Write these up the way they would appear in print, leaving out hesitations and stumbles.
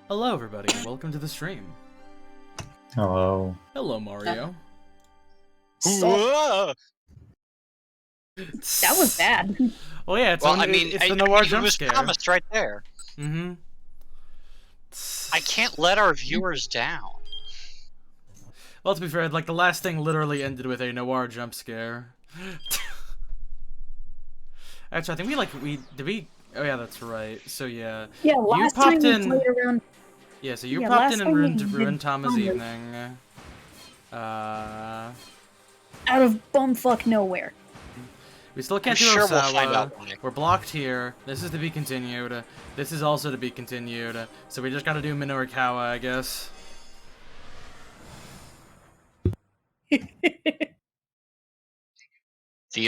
Hello, everybody, and welcome to the stream. Hello. Hello, Mario. Whoa! That was bad. Well, yeah, it's the I Noir mean, it was Jumpscare. promised right there. Mm-hmm. I can't let our viewers down. Well, to be fair, like, the last thing literally ended with a Noir Jumpscare. Actually, I think oh yeah, that's right. So yeah. Yeah, last time we played around. Yeah, so you Yeah, popped last in and time we ruined did Tama's Thomas. evening. Out of bumfuck nowhere. We still can't I'm do sure Osawa. we'll find out one day. We're blocked here. This is to be continued. This is also to be continued. So we just gotta do Minorikawa, I guess. The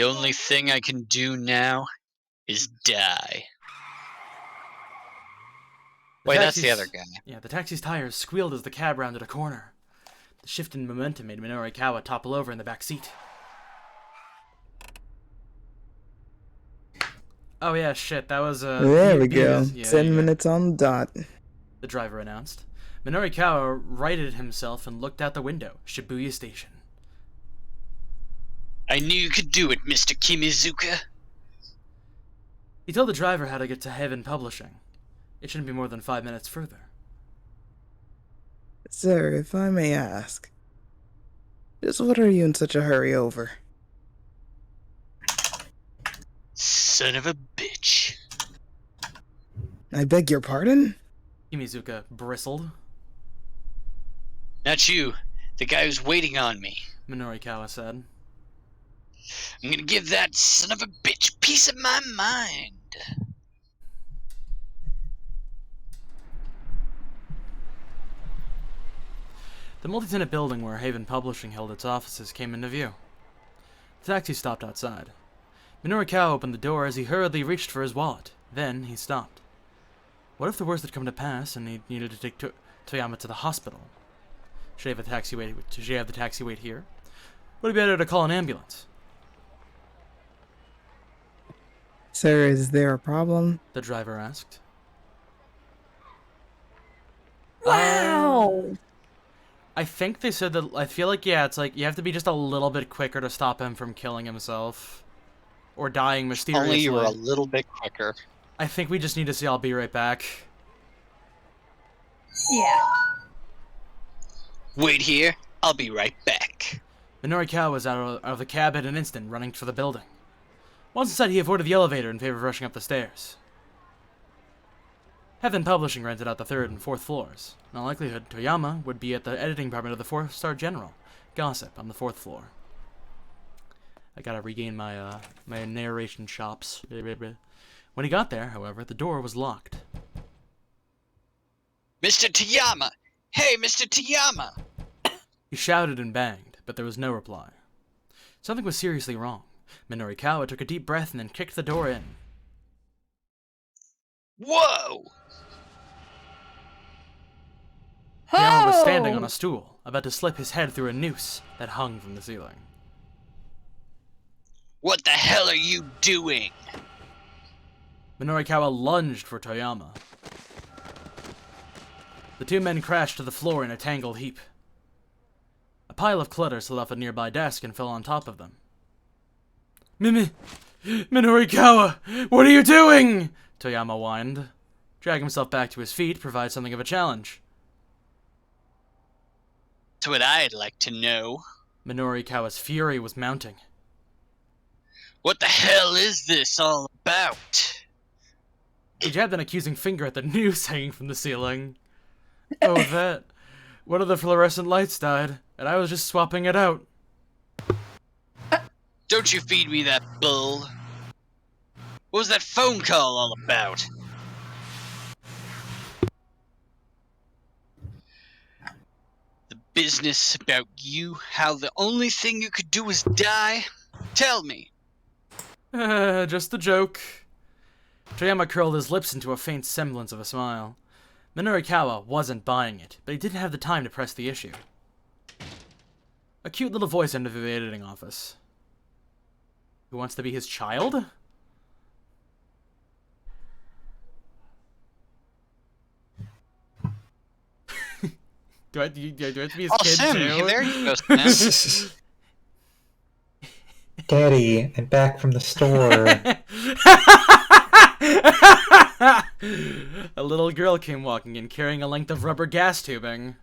only thing I can do now is die. Wait, that's the other guy. Yeah, the taxi's tires squealed as the cab rounded a corner. The shift in momentum made Minorikawa topple over in the back seat. Oh yeah, shit, that was There we go. Yeah, 10 minutes on the dot. the driver announced. Minorikawa righted himself and looked out the window. Shibuya Station. I knew you could do it, Mr. Kimizuka. He told the driver how to get to Heaven Publishing. It shouldn't be more than 5 minutes further. Sir, if I may ask, just what are you in such a hurry over? Son of a bitch. I beg your pardon? Kimizuka bristled. Not you. The guy who's waiting on me. Minorikawa said. I'm gonna give that son of a bitch piece of my mind. The multi-tenant building where Haven Publishing held its offices came into view. The taxi stopped outside. Minorikawa opened the door as he hurriedly reached for his wallet. Then he stopped. What if the worst had come to pass and he needed to take Toyama to the hospital? Should he have the taxi wait here? Would it be better to call an ambulance? Sir, is there a problem? The driver asked. Wow! I think they said that. I feel like, yeah, it's like you have to be just a little bit quicker to stop him from killing himself or dying mysteriously. Only you were a little bit quicker. I think we just need to see. I'll be right back. Yeah. Wait here. I'll be right back. Minorikawa was out of the cab in an instant, running for the building. Once inside, he avoided the elevator in favor of rushing up the stairs. Heaven Publishing rented out the 3rd and 4th floors. In all likelihood, Toyama would be at the editing department of the 4-star General. Gossip on the 4th floor. I gotta regain my my narration chops. When he got there, however, the door was locked. Mr. Toyama! Hey, Mr. Toyama! He shouted and banged, but there was no reply. Something was seriously wrong. Minorikawa took a deep breath and then kicked the door in. Whoa! Toyama was standing on a stool, about to slip his head through a noose that hung from the ceiling. What the hell are you doing? Minorikawa lunged for Toyama. The two men crashed to the floor in a tangled heap. A pile of clutter slid off a nearby desk and fell on top of them. Minorikawa, what are you doing? Toyama whined. Drag himself back to his feet provides something of a challenge. That's what I'd like to know. Minorikawa's fury was mounting. What the hell is this all about? He jabbed an accusing finger at the noose hanging from the ceiling. Oh, that. One of the fluorescent lights died, and I was just swapping it out. Don't you feed me that bull. What was that phone call all about? The business about you, how the only thing you could do is die? Tell me. Just a joke. Toyama curled his lips into a faint semblance of a smile. Minorikawa wasn't buying it, but he didn't have the time to press the issue. A cute little voice entered the editing office. Who wants to be his child? Do I have to be his Oh, kid Sim, too? there you go, Sim. Daddy, I'm back from the store. A little girl came walking in carrying a length of rubber gas tubing.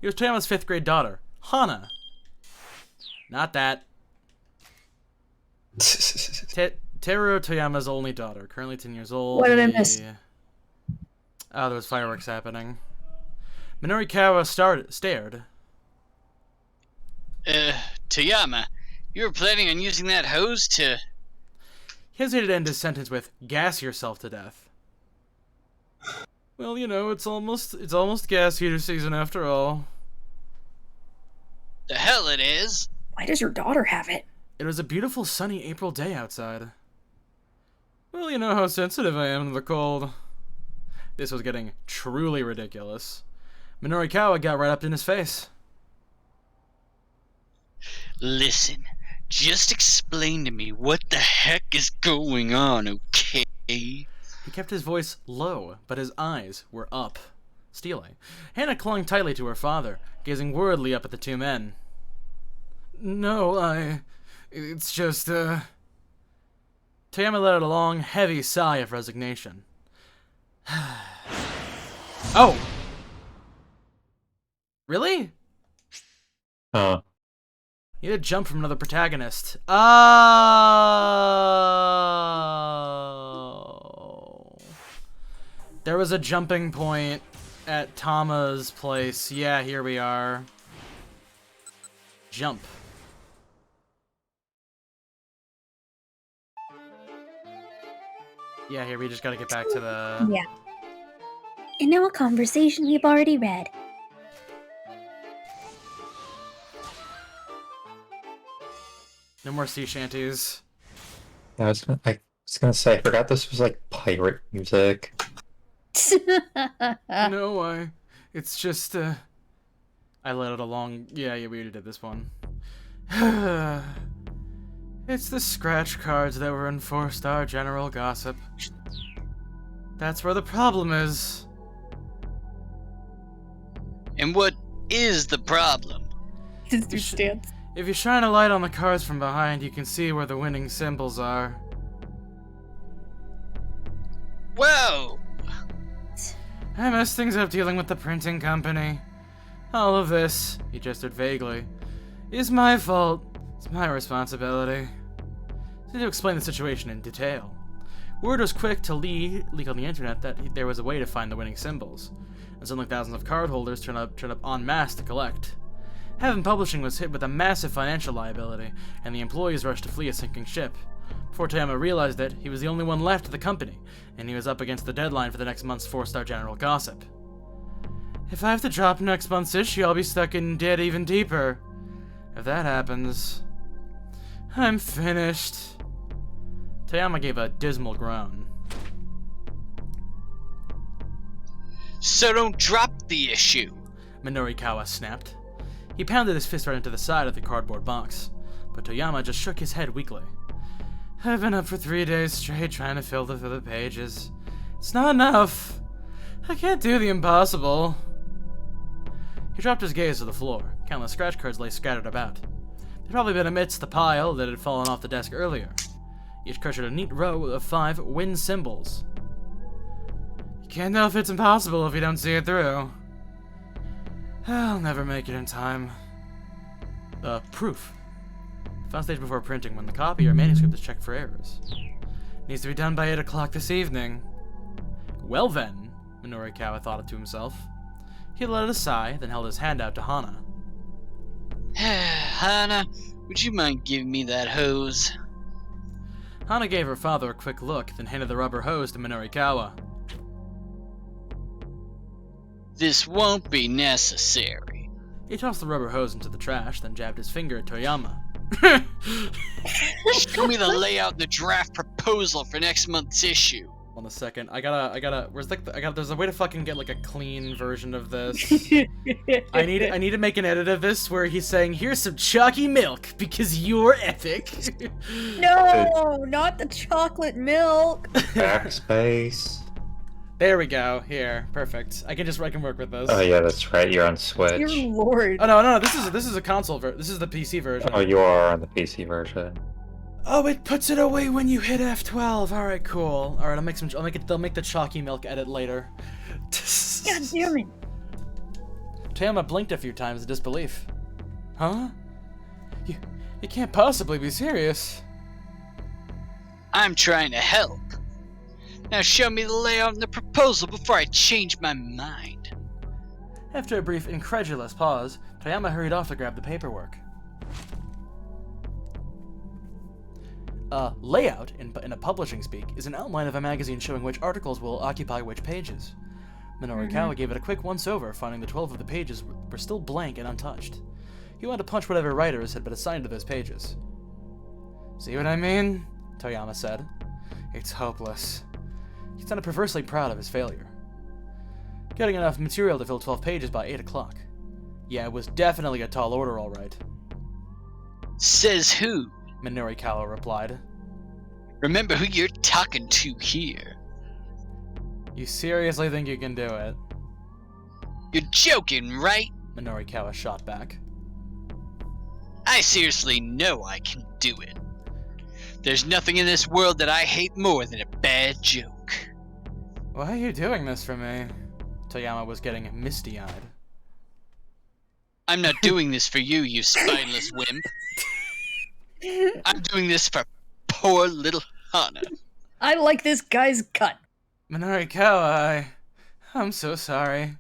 It was Toyama's 5th grade daughter, Hana. Not that. Teru Toyama's only daughter, currently 10 years old. What did I miss? Oh, there was fireworks happening. Minorikawa stared. Toyama, you were planning on using that hose to... He hesitated to end his sentence with, gas yourself to death. Well, you know, it's almost gas heater season after all. The hell it is. Why does your daughter have it? It was a beautiful sunny April day outside. Well, you know how sensitive I am to the cold. This was getting truly ridiculous. Minorikawa got right up in his face. Listen, just explain to me what the heck is going on, okay? He kept his voice low, but his eyes were up, stealing. Hannah clung tightly to her father, gazing worriedly up at the two men. No, it's just, Toyama let out a long, heavy sigh of resignation. Oh! Really? You had to jump from another protagonist. Oh. There was a jumping point at Tama's place. Yeah, here we are. Jump. Yeah, here we just gotta get back to the... Yeah. And now a conversation we've already read. No more sea shanties. I was gonna say, I forgot this was like pirate music. No, it's just, I let it along. Yeah, we already did this one. It's the scratch cards that were enforced our general gossip. That's where the problem is. And what is the problem? His new stance. If you shine a light on the cards from behind, you can see where the winning symbols are. Whoa! I messed things up dealing with the printing company. All of this, he gestured vaguely, is my fault. It's my responsibility. So to explain the situation in detail. Word was quick to leak on the internet that there was a way to find the winning symbols, and suddenly thousands of card holders turned up en masse to collect. Heaven Publishing was hit with a massive financial liability, and the employees rushed to flee a sinking ship. Before Toyama realized it, he was the only one left at the company, and he was up against the deadline for the next month's 4-star general gossip. If I have to drop next month's issue, I'll be stuck in debt even deeper. If that happens, I'm finished. Toyama gave a dismal groan. So don't drop the issue. Minorikawa snapped. He pounded his fist right into the side of the cardboard box, but Toyama just shook his head weakly. I've been up for 3 days straight trying to fill the pages. It's not enough. I can't do the impossible. He dropped his gaze to the floor. Countless scratch cards lay scattered about. They'd probably been amidst the pile that had fallen off the desk earlier. Each card showed a neat row of 5 win symbols. You can't know if it's impossible if you don't see it through. I'll never make it in time. Proof. Final stage before printing when the copy or manuscript is checked for errors. Needs to be done by 8 o'clock this evening. Well then, Minorikawa thought it to himself. He let out a sigh, then held his hand out to Hana. Hana, would you mind giving me that hose? Hana gave her father a quick look, then handed the rubber hose to Minorikawa. This won't be necessary. He tossed the rubber hose into the trash, then jabbed his finger at Toyama. Show me the layout and the draft proposal for next month's issue. Hold on a second. I gotta. Where's like? There's a way to fucking get like a clean version of this. I need to make an edit of this where he's saying, "Here's some chalky milk because you're epic." No, not the chocolate milk. Backspace. There we go. Here, perfect. I can work with this. Oh yeah, that's right. You're on Switch. Dear Lord. Oh no, this is a console this is the PC version. Oh, you are on the PC version. Oh, it puts it away when you hit F12. All right, cool. All right, I'll make the chalky milk edit later. God damn it. Tayama blinked a few times in disbelief. Huh? You can't possibly be serious. I'm trying to help. Now show me the layout and the proposal before I change my mind. After a brief, incredulous pause, Tayama hurried off to grab the paperwork. Layout, in a publishing speak, is an outline of a magazine showing which articles will occupy which pages. Minoru Kawa gave it a quick once-over, finding the 12 of the pages were still blank and untouched. He wanted to punch whatever writers had been assigned to those pages. See what I mean? Toyama said. It's hopeless. He sounded perversely proud of his failure. Getting enough material to fill 12 pages by 8 o'clock. Yeah, it was definitely a tall order, all right. Says who? Minoru Kawa replied. Remember who you're talking to here. You seriously think you can do it? You're joking, right? Minoru Kawa shot back. I seriously know I can do it. There's nothing in this world that I hate more than a bad joke. Why are you doing this for me? Toyama was getting misty-eyed. I'm not doing this for you, you spineless wimp. I'm doing this for poor little Hana. I like this guy's cut. Minoru Kawa, I'm so sorry.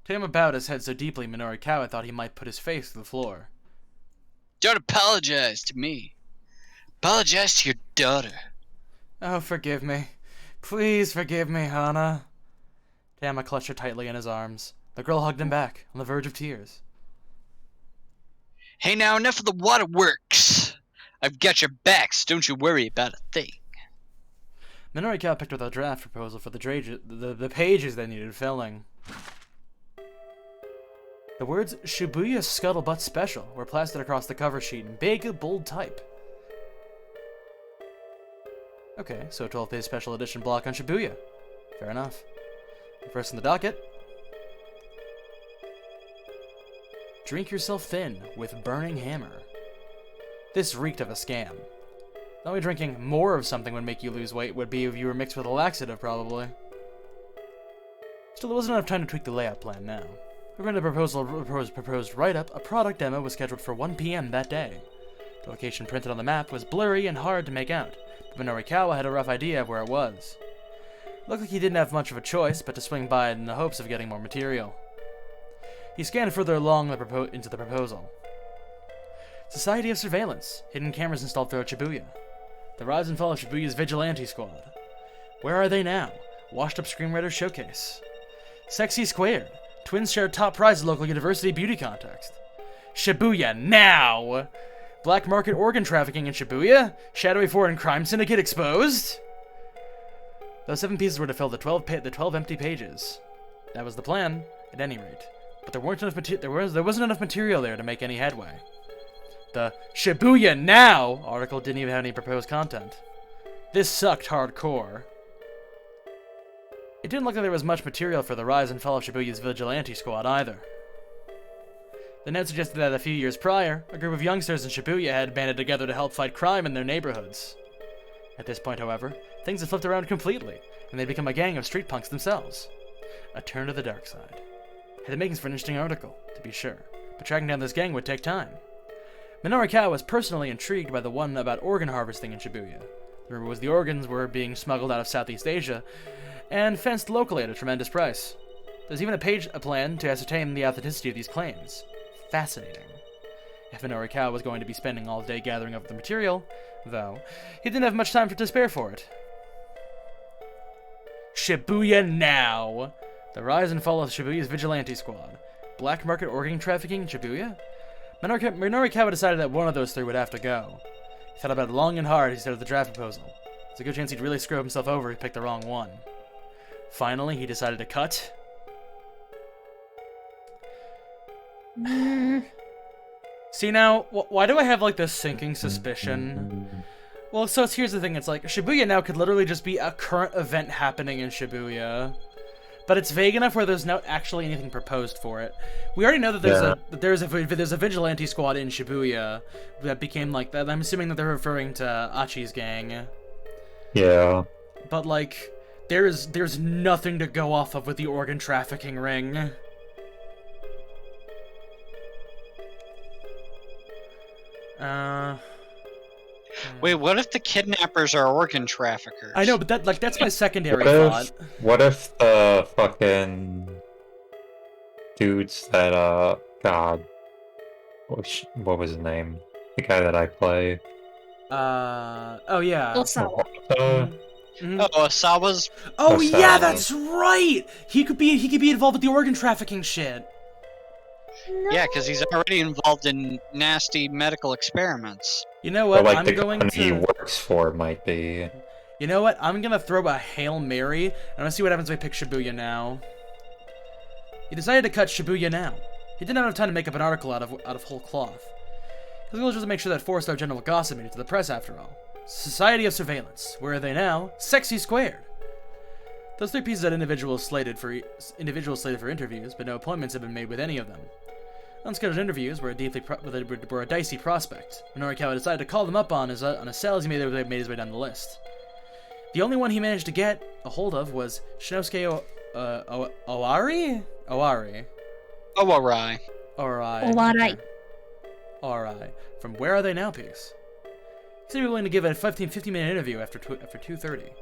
Toyama bowed his head so deeply Minoru Kawa thought he might put his face to the floor. Don't apologize to me. Apologize to your daughter. Oh, forgive me. Please forgive me, Hana. Toyama clutched her tightly in his arms. The girl hugged him back, on the verge of tears. Hey now, enough of the waterworks. I've got your backs, don't you worry about a thing. Minoru Kawa picked up the draft proposal for the pages they needed filling. The words Shibuya Scuttlebutt Special were plastered across the cover sheet in big, bold type. Okay, so a 12-page special edition block on Shibuya. Fair enough. First in the docket. Drink yourself thin with Burning Hammer. This reeked of a scam. The only drinking more of something would make you lose weight would be if you were mixed with a laxative, probably. Still, there wasn't enough time to tweak the layout plan now. According to the proposed write-up, a product demo was scheduled for 1 p.m. that day. The location printed on the map was blurry and hard to make out, but Minoru Kawa had a rough idea of where it was. It looked like he didn't have much of a choice but to swing by it in the hopes of getting more material. He scanned further along into the proposal. Society of Surveillance. Hidden cameras installed throughout Shibuya. The rise and fall of Shibuya's vigilante squad. Where are they now? Washed up screenwriter showcase. Sexy Squared. Twins share top prize at local university beauty contest. Shibuya now! Black market organ trafficking in Shibuya? Shadowy foreign crime syndicate exposed? Those 7 pieces were to fill the 12 empty pages. That was the plan, at any rate. But there wasn't enough material there to make any headway. The Shibuya Now article didn't even have any proposed content. This sucked hardcore. It didn't look like there was much material for the rise and fall of Shibuya's vigilante squad either. The note suggested that a few years prior, a group of youngsters in Shibuya had banded together to help fight crime in their neighborhoods. At this point, however, things had flipped around completely, and they'd become a gang of street punks themselves. A turn to the dark side. Had the makings for an interesting article, to be sure, but tracking down this gang would take time. Minoru Kawa was personally intrigued by the one about organ harvesting in Shibuya. The rumor was the organs were being smuggled out of Southeast Asia and fenced locally at a tremendous price. There's even a plan to ascertain the authenticity of these claims. Fascinating. If Minoru Kawa was going to be spending all day gathering up the material, though, he didn't have much time to spare for it. Shibuya Now! The rise and fall of Shibuya's vigilante squad. Black market organ trafficking in Shibuya? Minoru Kawa decided that one of those 3 would have to go. He thought about it long and hard as he started the draft proposal. There's a good chance he'd really screw himself over if he picked the wrong one. Finally, he decided to cut. See now, why do I have like this sinking suspicion Well, so here's the thing. It's like Shibuya now could literally just be a current event happening in Shibuya, but it's vague enough where there's not actually anything proposed for it. We already know that there's a vigilante squad in Shibuya that became like that. I'm assuming that they're referring to Achi's gang. Yeah. But like, there's nothing to go off of with the organ trafficking ring. Wait, what if the kidnappers are organ traffickers? I know, but that's my secondary What thought. what if the fucking dudes that God, what was his name? The guy that I play. Oh yeah. Osawa. Mhm. Oh, Asawa's. Oh yeah, Osawa. that's right. He could be involved with the organ trafficking shit. Yeah, because he's already involved in nasty medical experiments. You know Or what? like I'm the going company he to. works for might be. You know what? I'm gonna throw a Hail Mary. I'm gonna see what happens if I pick Shibuya now. He decided to cut Shibuya now. He didn't have enough time to make up an article out of whole cloth. His goal is just to make sure that 4-star general gossip made it to the press after all. Society of Surveillance. Where are they now? Sexy Squared. Those 3 pieces had individuals slated for interviews, but no appointments have been made with any of them. Unscheduled interviews were a dicey prospect. Norikawa decided to call them up on a cell as he made his way down the list. The only one he managed to get a hold of was Shinosuke Owari? Owari. Oh, Alright. Owarai. Alright. From Where Are They Now piece. He said he was willing to give a 15-minute interview after 2:30.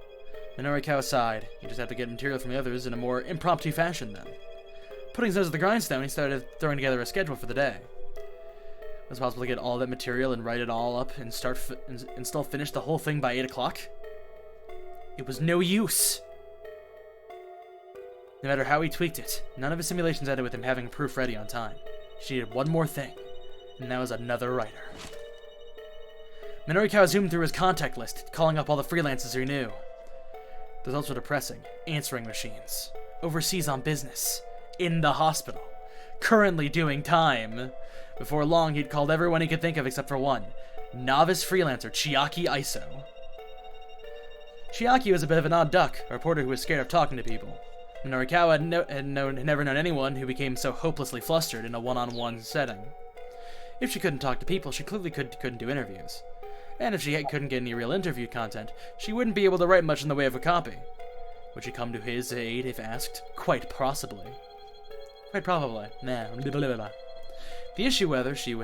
Norikawa sighed. He just had to get material from the others in a more impromptu fashion then. Putting his nose at the grindstone, he started throwing together a schedule for the day. It was possible to get all that material and write it all up and still finish the whole thing by 8 o'clock? It was no use. No matter how he tweaked it, none of his simulations ended with him having proof ready on time. She needed one more thing, and that was another writer. Minorikawa zoomed through his contact list, calling up all the freelancers he knew. The results were depressing. Answering machines. Overseas on business. In the hospital. Currently doing time. Before long, he'd called everyone he could think of except for one. Novice freelancer Chiaki Iso. Chiaki was a bit of an odd duck, a reporter who was scared of talking to people. Norikawa had never known anyone who became so hopelessly flustered in a one-on-one setting. If she couldn't talk to people, she clearly couldn't do interviews. And if she couldn't get any real interview content, she wouldn't be able to write much in the way of a copy. Would she come to his aid if asked? Quite possibly. Quite probably. Nah. Blah, blah, blah, blah. The issue is whether she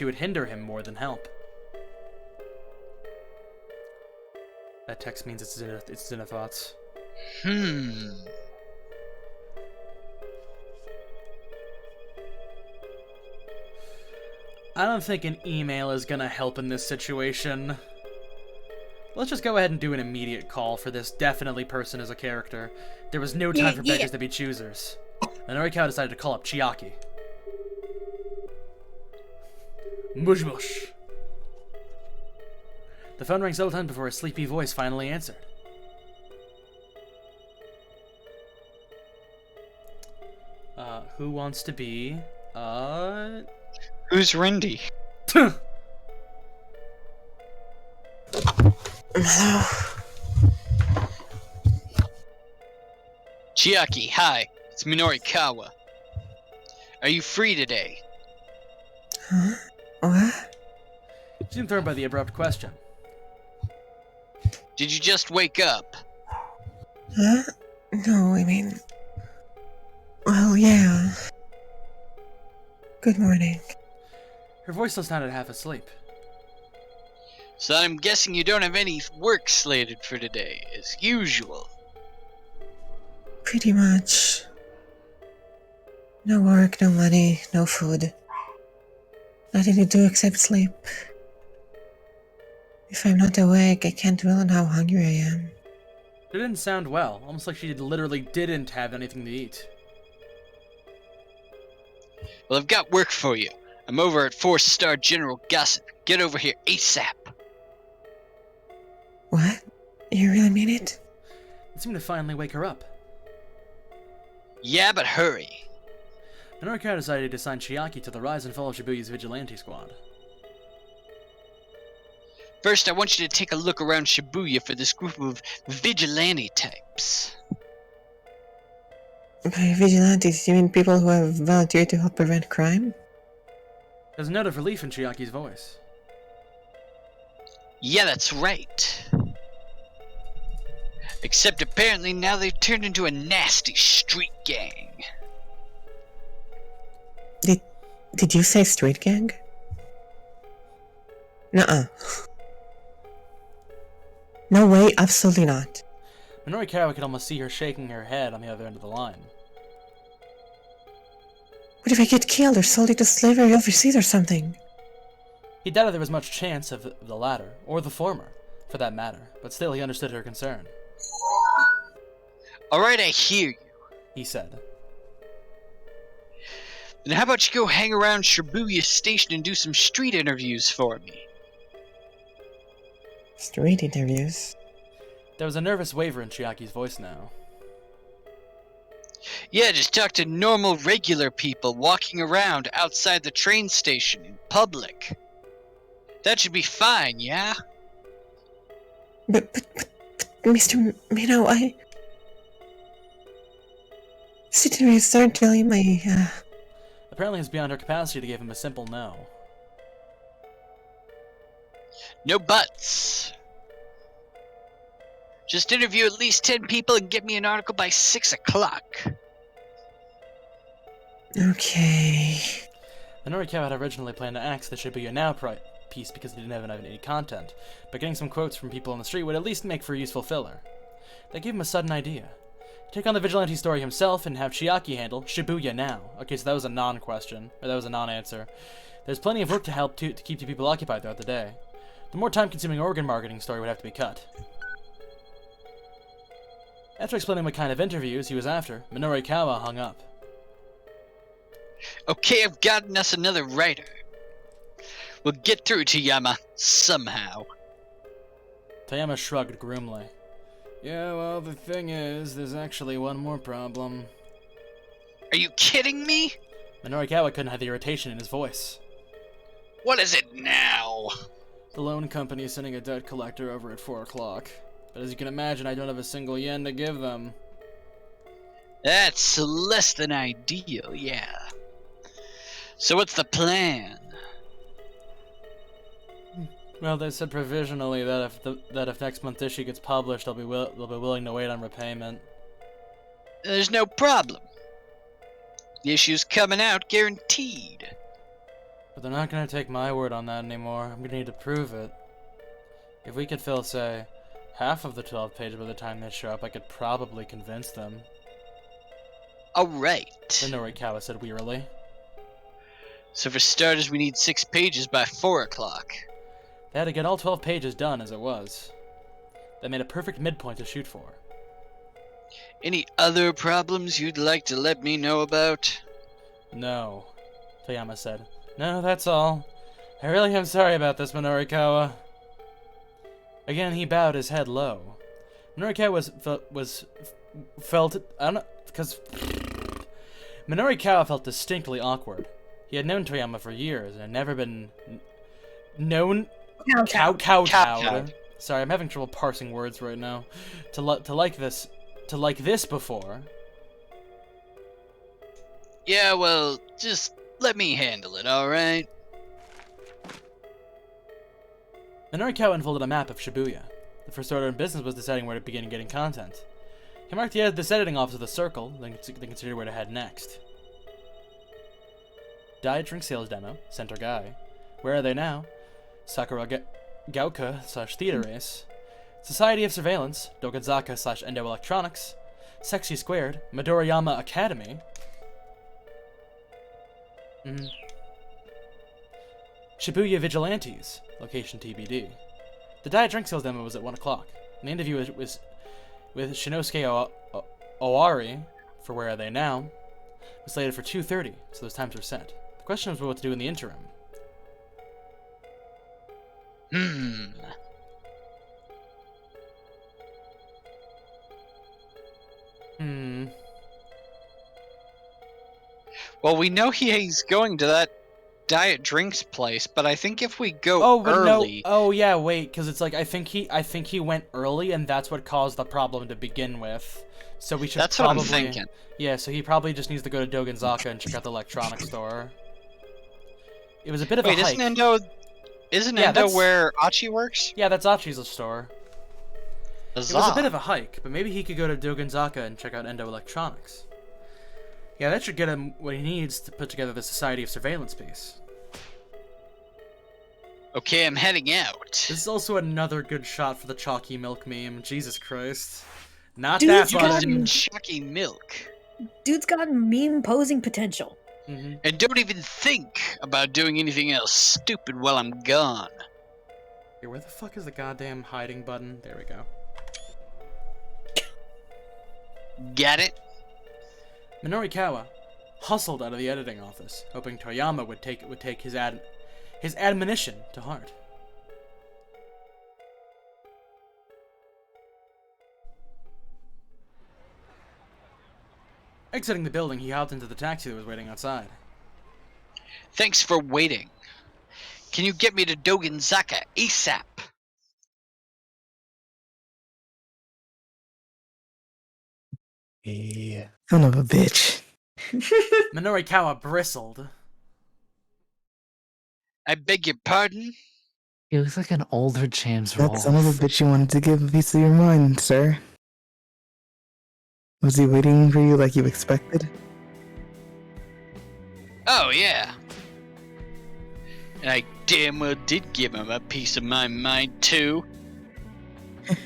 would hinder him more than help. That text means it's in her thoughts. I don't think an email is gonna help in this situation. Let's just go ahead and do an immediate call for this definitely person as a character. There was no time for beggars to be choosers. And Norikawa decided to call up Chiaki. Mush mush. The phone rang several times before a sleepy voice finally answered. Who wants to be, Who's Rindy? Chiaki, hi. It's Minorikawa. Are you free today? Huh? What? She seemed thrown by the abrupt question. Did you just wake up? Huh? No, I mean... Well, yeah. Good morning. Her voice still sounded half asleep. So I'm guessing you don't have any work slated for today, as usual. Pretty much. No work, no money, no food. Nothing to do except sleep. If I'm not awake, I can't dwell on how hungry I am. It didn't sound well, almost like she literally didn't have anything to eat. Well, I've got work for you. I'm over at 4-Star General Gossip. Get over here ASAP. What? You really mean it? It seemed to finally wake her up. Yeah, but hurry. Minorikawa decided to assign Chiaki to the rise and fall of Shibuya's vigilante squad. First, I want you to take a look around Shibuya for this group of vigilante types. By vigilantes, you mean people who have volunteered to help prevent crime? There's a note of relief in Chiaki's voice. Yeah, that's right. Except apparently now they've turned into a nasty street gang. Did you say street gang? Nuh-uh. No way, absolutely not. Minorikawa could almost see her shaking her head on the other end of the line. What if I get killed or sold into slavery overseas or something? He doubted there was much chance of the latter, or the former, for that matter, but still he understood her concern. Alright, I hear you. He said. Then how about you go hang around Shibuya Station and do some street interviews for me? Street interviews? There was a nervous waver in Chiaki's voice now. Yeah, just talk to normal, regular people walking around outside the train station in public. That should be fine, yeah? But Mr. Mino, street interviews aren't really my, Apparently it's beyond her capacity to give him a simple no. No buts. Just interview at least 10 people and get me an article by 6 o'clock. Okay. Minorikawa had originally planned to axe the Shibuya Now piece because it didn't have any content, but getting some quotes from people on the street would at least make for a useful filler. That gave him a sudden idea. Take on the vigilante story himself and have Chiaki handle Shibuya Now. Okay, so that was a non-question, or that was a non-answer. There's plenty of work to help to keep the people occupied throughout the day. The more time-consuming organ marketing story would have to be cut. After explaining what kind of interviews he was after, Minorikawa hung up. Okay, I've gotten us another writer. We'll get through to Yama, somehow. Toyama shrugged grimly. Yeah, well, the thing is, there's actually one more problem. Are you kidding me? Minorikawa couldn't hide the irritation in his voice. What is it now? The loan company is sending a debt collector over at 4 o'clock. But as you can imagine, I don't have a single yen to give them. That's less than ideal, yeah. So what's the plan? Well, they said provisionally that if next month's issue gets published, they'll be willing to wait on repayment. There's no problem. The issue's coming out, guaranteed. But they're not gonna take my word on that anymore. I'm gonna need to prove it. If we could fill, say, half of the 12 pages by the time they show up, I could probably convince them. Alright. Minorikawa said wearily. So for starters, we need 6 pages by 4 o'clock. They had to get all 12 pages done as it was. They made a perfect midpoint to shoot for. Any other problems you'd like to let me know about? No, Toyama said. No, that's all. I really am sorry about this, Minorikawa. Again, he bowed his head low. Minorikawa felt I don't know, because Minorikawa felt distinctly awkward. He had known Toyama for years and had never been known kowtowed. Sorry, I'm having trouble parsing words right now. To like this before. Yeah, well, just let me handle it, alright? Minorikawa unfolded a map of Shibuya. The first order in business was deciding where to begin getting content. He marked this editing office with a circle, then considered where to head next. Diet drink sales demo, center guy. Where are they now? Sakura Gauka / theater race. Society of Surveillance, Dogazaka / Endo Electronics. Sexy Squared, Midoriyama Academy. Shibuya Vigilantes, location TBD. The diet drink sales demo was at 1 o'clock. The interview was with Shinosuke Owari, for Where Are They Now, was slated for 2:30, so those times were set. The question was what to do in the interim. Well, we know he's going to that diet drinks place, but I think if we go Oh, but early, no. Oh, yeah, wait, because it's like I think he went early, and that's what caused the problem to begin with. So we should that's probably. what I'm thinking. Yeah, so he probably just needs to go to Dogenzaka and check out the electronics store. It was a bit of Wait, a hike. isn't Yeah, Endo that's- where Achi works? Yeah, that's Achi's store. Huzzah. It was a bit of a hike, but maybe he could go to Dogenzaka and check out Endo Electronics. Yeah, that should get him what he needs to put together the Society of Surveillance piece. Okay, I'm heading out. This is also another good shot for the chalky milk meme. Jesus Christ. Not Dude, that you You got button. some chucky milk. Dude's got meme posing potential. Mm-hmm. And don't even think about doing anything else stupid while I'm gone. Here, where the fuck is the goddamn hiding button? There we go. Got it? Minorikawa hustled out of the editing office, hoping Toyama would take his admonition to heart. Exiting the building, he hopped into the taxi that was waiting outside. Thanks for waiting. Can you get me to Dogenzaka ASAP? Yeah. Son of a bitch. Minorikawa bristled. I beg your pardon? He looks like an older James That Rolfe. son of a bitch you wanted to give a piece of your mind, sir. Was he waiting for you like you expected? Oh, yeah. And I damn well did give him a piece of my mind, too.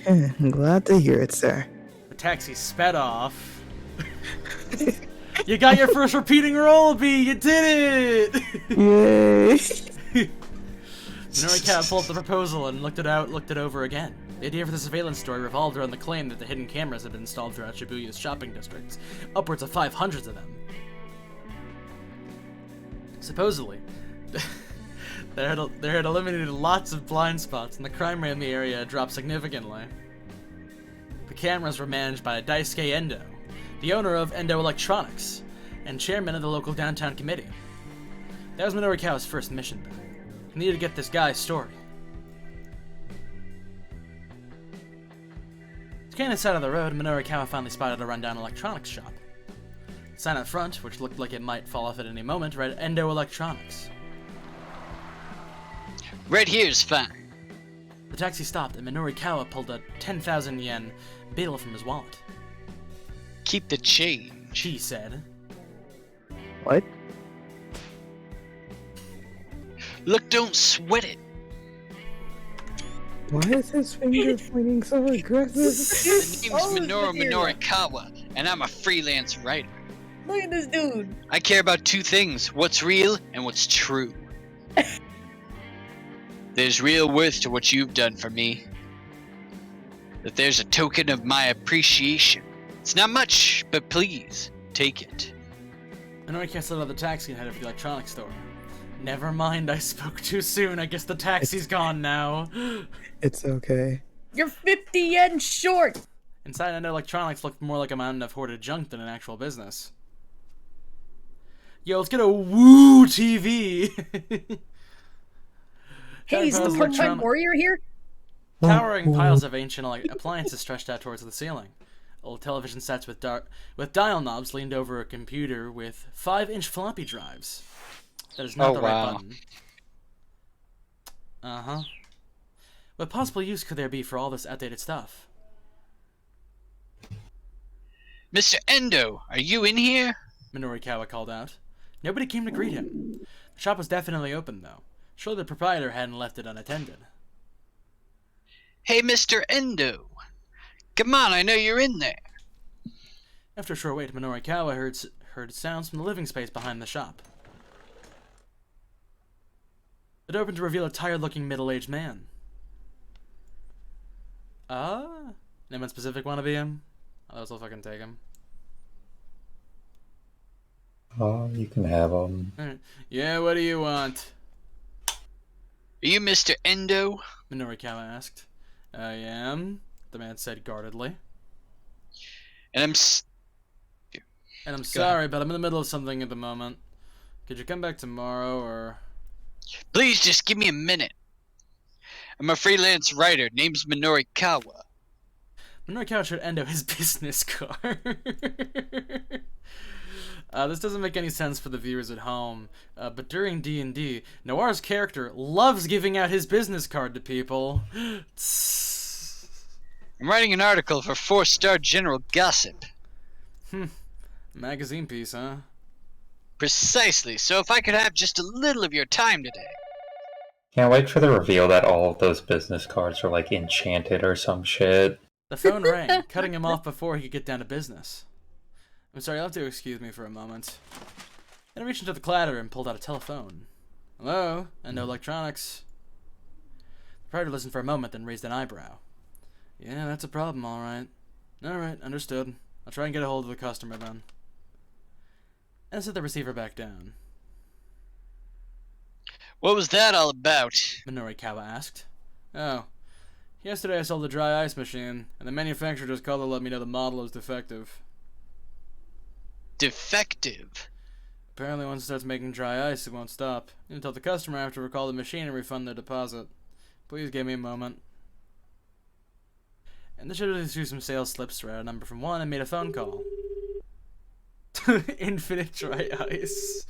I'm glad to hear it, sir. The taxi sped off. You got your first repeating role, B! You did it! Yay! Minorikawa pulled up the proposal and looked it over again. The idea for the surveillance story revolved around the claim that the hidden cameras had been installed throughout Shibuya's shopping districts, upwards of 500 of them. Supposedly, there had eliminated lots of blind spots, and the crime rate in the area had dropped significantly. The cameras were managed by Daisuke Endo, the owner of Endo Electronics, and chairman of the local downtown committee. That was Minorikawa's first mission back. He needed to get this guy's story. Scanning the side of the road, Minorikawa finally spotted a rundown electronics shop. The sign out front, which looked like it might fall off at any moment, read Endo Electronics. Right here's fine. The taxi stopped, and Minorikawa pulled a 10,000 yen bill from his wallet. Keep the change. He said. What? Look, don't sweat it. Why is his finger pointing so aggressive? The name's Oh, Minoru dear. Minorikawa, and I'm a freelance writer. Look at this dude. I care about two things, what's real and what's true. There's real worth to what you've done for me. That there's a token of my appreciation. It's not much, but please, take it. Minorikawa slid out of the taxi and headed for the electronics store. Never mind, I spoke too soon. I guess the taxi's gone now. It's okay. You're 50 yen short. Inside, Endo Electronics looked more like a mountain of hoarded junk than an actual business. Yo, let's get a Woo TV! Hey, is the Towering part-time warrior here? Towering piles of ancient appliances stretched out towards the ceiling. Old television sets with dial knobs leaned over a computer with 5-inch floppy drives. That is not Oh, the right wow. button. Uh-huh. What possible use could there be for all this outdated stuff? Mr. Endo, are you in here? Minorikawa called out. Nobody came to greet him. The shop was definitely open, though. Surely the proprietor hadn't left it unattended. Hey, Mr. Endo. Come on, I know you're in there. After a short wait, Minorikawa heard sounds from the living space behind the shop. It opened to reveal a tired-looking middle-aged man. Anyone specific want to be him? I'll fucking take him. Oh, you can have them. Alright. Yeah, what do you want? Are you Mr. Endo? Minorikawa asked. I am, the man said guardedly. And And I'm sorry, but I'm in the middle of something at the moment. Could you come back tomorrow, or Please just give me a minute. I'm a freelance writer. Name's Minoru Kawa. Minoru Kawa showed Endo his business card. This doesn't make any sense for the viewers at home, but during D&D, Noir's character loves giving out his business card to people. I'm writing an article for 4-Star General Gossip. Magazine piece, huh? Precisely, so if I could have just a little of your time today. Can't wait for the reveal that all of those business cards are like enchanted or some shit. The phone rang, cutting him off before he could get down to business. I'm sorry, you'll have to excuse me for a moment. Then I reached into the clatter and pulled out a telephone. Hello? Endo Electronics. The proprietor listened for a moment, then raised an eyebrow. Yeah, that's a problem, alright. Alright, understood. I'll try and get a hold of the customer then. And set the receiver back down. What was that all about? Minoru Kawa asked. Oh. Yesterday I sold a dry ice machine, and the manufacturer just called to let me know the model is defective. Defective? Apparently once it starts making dry ice, it won't stop. You can tell the customer I have to recall the machine and refund their deposit. Please give me a moment. And they showed us through some sales slips, read a number from one, and made a phone call. Infinite dry ice.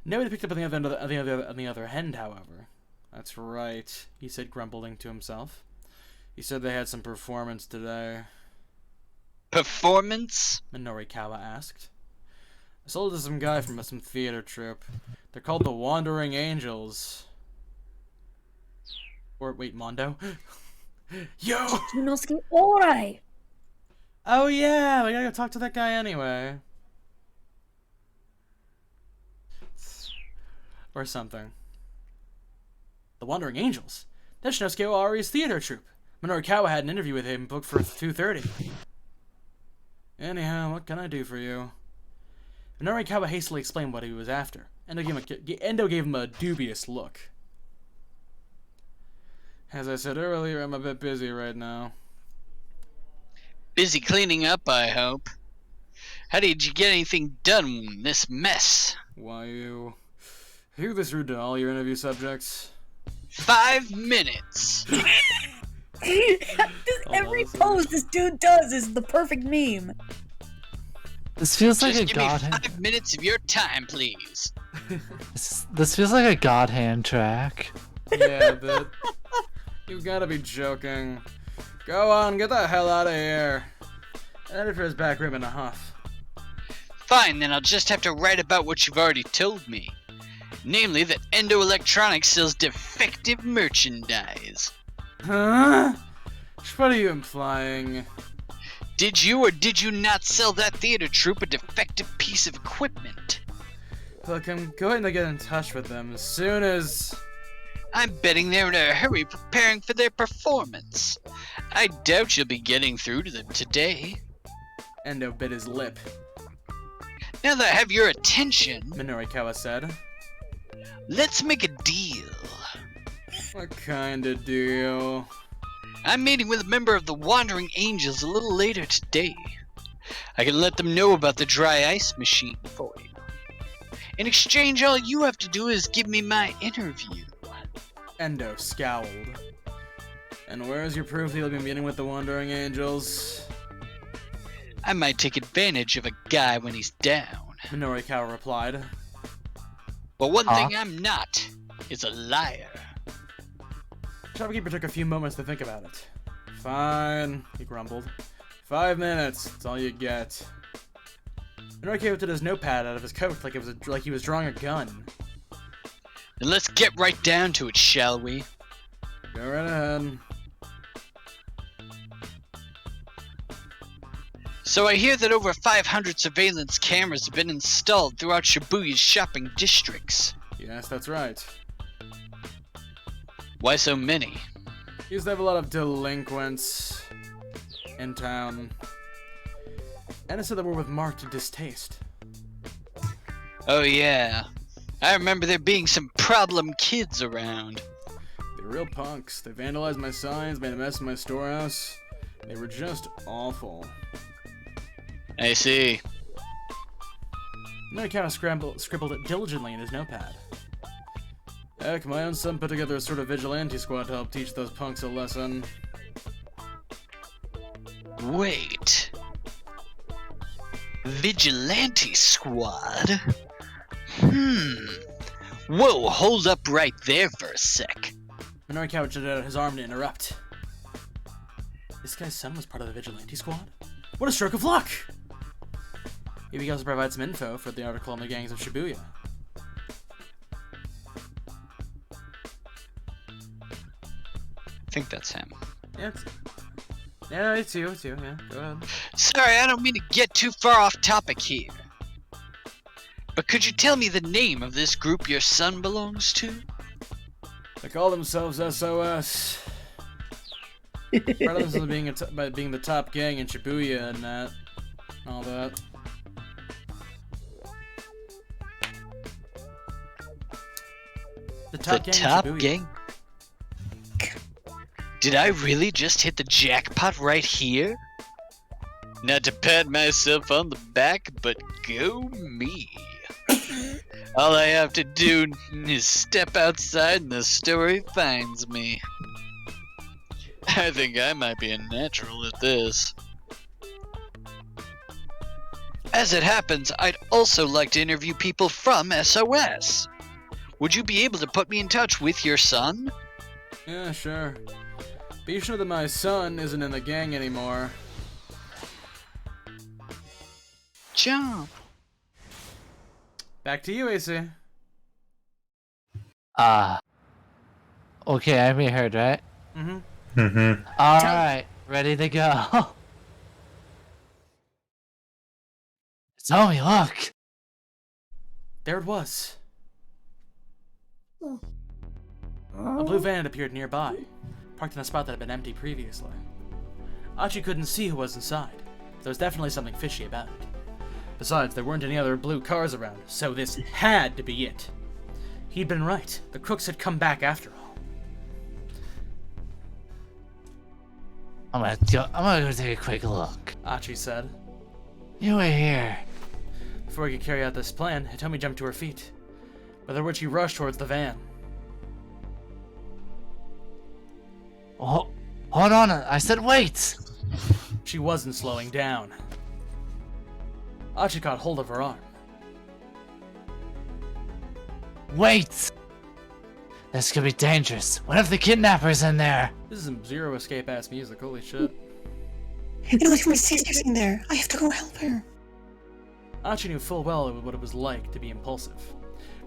Nobody picked up on the other end, however. That's right, he said, grumbling to himself. He said they had some performance today. Performance? Minoru Kawa asked. I sold it to some guy from some theater troupe. They're called the Wandering Angels. Or, wait, Mondo? Yo! Junosuke, alright. Oh yeah, we gotta go talk to that guy anyway. Or something. The Wandering Angels? That's Shinosuke Owari's theater troupe. Minoru Kawa had an interview with him booked for 2:30. Anyhow, what can I do for you? Minoru Kawa hastily explained what he was after. Endo gave him a dubious look. As I said earlier, I'm a bit busy right now. Busy cleaning up, I hope. How did you get anything done in this mess? Why, you this rude to all your interview subjects? 5 minutes! Every pose this dude does is the perfect meme. This feels like Just a give me god. 5 minutes of your time, please. This feels like a god hand track. Yeah, but you gotta be joking. Go on, get the hell out of here. And headed for his back room in a huff. Fine, then I'll just have to write about what you've already told me. Namely, that Endo Electronics sells defective merchandise. Huh? What are you implying? Did you or did you not sell that theater troupe a defective piece of equipment? Look, I'm going to get in touch with them as soon as... I'm betting they're in a hurry preparing for their performance. I doubt you'll be getting through to them today. Endo bit his lip. Now that I have your attention, Minoru Kawa said. let's make a deal. What kind of deal? I'm meeting with a member of the Wandering Angels a little later today. I can let them know about the dry ice machine for you. In exchange, all you have to do is give me my interview. Endo scowled. And where's your proof that you'll be meeting with the Wandering Angels? I might take advantage of a guy when he's down. Minoru Kawa replied. But one thing I'm not is a liar. Shopkeeper took a few moments to think about it. Fine, he grumbled. 5 minutes, that's all you get. Minoru Kawa took his notepad out of his coat like he was drawing a gun. Then let's get right down to it, shall we? Go right ahead. So I hear that over 500 surveillance cameras have been installed throughout Shibuya's shopping districts. Yes, that's right. Why so many? He used to have a lot of delinquents in town. And it said that we're with marked distaste. Oh yeah. I remember there being some problem kids around. They were real punks. They vandalized my signs, made a mess in my storehouse. They were just awful. I see. Minoru scribbled it diligently in his notepad. Heck, my own son put together a sort of vigilante squad to help teach those punks a lesson. Wait. Vigilante squad? Whoa, hold up right there for a sec. Minoru jutted out his arm to interrupt. This guy's son was part of the vigilante squad? What a stroke of luck! Maybe he also provide some info for the article on the gangs of Shibuya. I think that's him. Yeah, it's you, yeah, go ahead. Sorry, I don't mean to get too far off topic here. But could you tell me the name of this group your son belongs to? They call themselves SOS. Part of themselves by being the top gang in Shibuya and that. All that. The top gang? Did I really just hit the jackpot right here? Not to pat myself on the back, but go me. All I have to do is step outside and the story finds me. I think I might be a natural at this. As it happens, I'd also like to interview people from SOS. Would you be able to put me in touch with your son? Yeah, sure. Be sure that my son isn't in the gang anymore. Jump. Back to you, AC. Okay, I'm heard, right? Mm-hmm. Alright, ready to go. Tell me, look! There it was. A blue van had appeared nearby, parked in a spot that had been empty previously. Achi couldn't see who was inside. There was definitely something fishy about it. Besides, there weren't any other blue cars around, so this had to be it. He'd been right. The crooks had come back after all. I'm gonna go take a quick look. Achi said. You were here. Before he could carry out this plan, Hitomi jumped to her feet, with which he rushed towards the van. Oh, hold on, I said wait! She wasn't slowing down. Achi caught hold of her arm. Wait! This could be dangerous. What if the kidnapper's in there? This is some Zero Escape ass music, holy shit. You know, like my sister's in there. I have to go help her. Achi knew full well what it was like to be impulsive.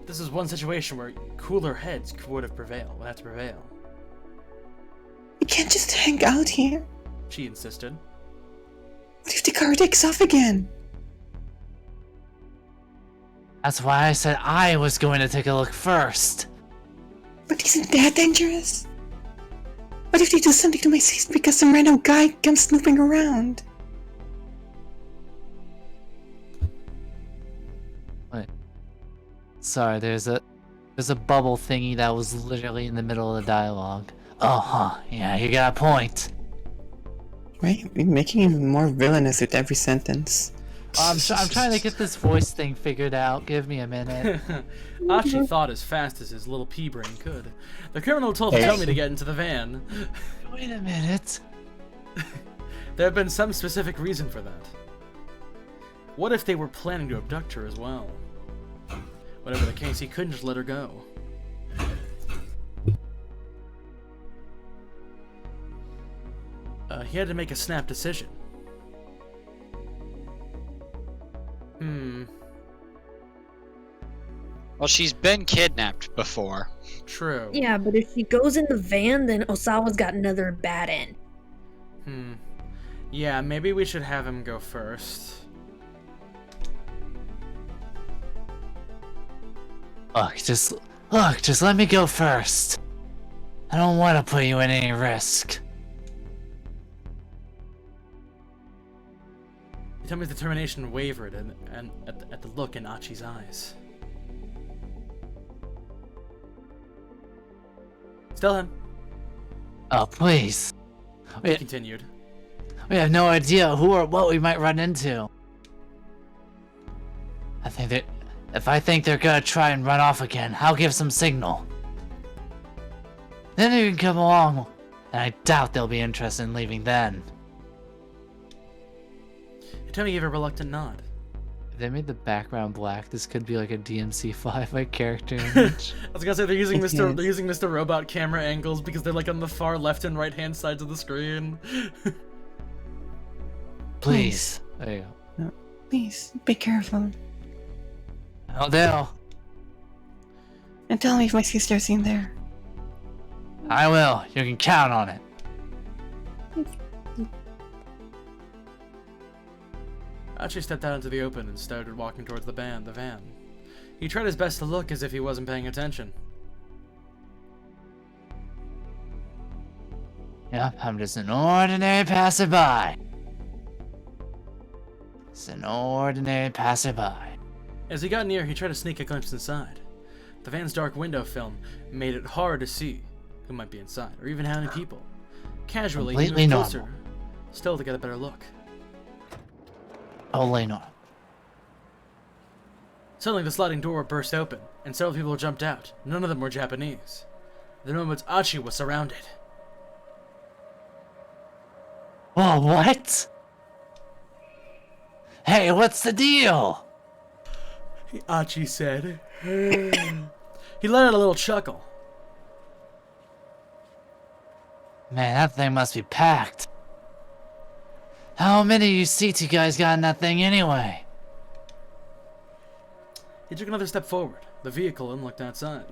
This is one situation where cooler heads would have to prevail. We can't just hang out here. She insisted. What if the car takes off again? That's why I said I was going to take a look first. But isn't that dangerous? What if they do something to my sister because some random guy comes snooping around? Wait. Sorry, there's a bubble thingy that was literally in the middle of the dialogue. Oh, huh. Yeah, you got a point. Right? You're making him more villainous with every sentence. I'm trying to get this voice thing figured out. Give me a minute. Achi thought as fast as his little pea brain could. The criminal told Hitomi to get into the van. Wait a minute. There had been some specific reason for that. What if they were planning to abduct her as well? Whatever the case, he couldn't just let her go. He had to make a snap decision. Well, she's been kidnapped before. True. Yeah, but if she goes in the van, then Osawa's got another bad end. Yeah, maybe we should have him go first. Look, just let me go first. I don't want to put you in any risk. Hitomi's determination wavered and at the look in Achi's eyes. Still him. Oh, please. He continued. We have no idea who or what we might run into. I think If I think they're gonna try and run off again, I'll give some signal. Then you can come along, and I doubt they'll be interested in leaving then. Hitomi gave a reluctant nod. If they made the background black, this could be like a DMC5 like character image. I was gonna say they're using Mr. Robot camera angles because they're like on the far left and right hand sides of the screen. Please. There you go. No, please, be careful. Oh, do. And tell me if my sister's in there. I will. You can count on it. Achi stepped out into the open and started walking towards the van. He tried his best to look as if he wasn't paying attention. Yep, I'm just an ordinary passerby. Just an ordinary passerby. As he got near, he tried to sneak a glimpse inside. The van's dark window film made it hard to see who might be inside, or even how many people. Casually, he Completely moved closer, normal. still to get a better look. Totally normal. Suddenly, the sliding door burst open, and several people jumped out. None of them were Japanese. The moment Achi was surrounded. Oh, what? Hey, what's the deal? Achi said. He let out a little chuckle. Man, that thing must be packed. How many seats you guys got in that thing anyway? He took another step forward, the vehicle, and looked inside.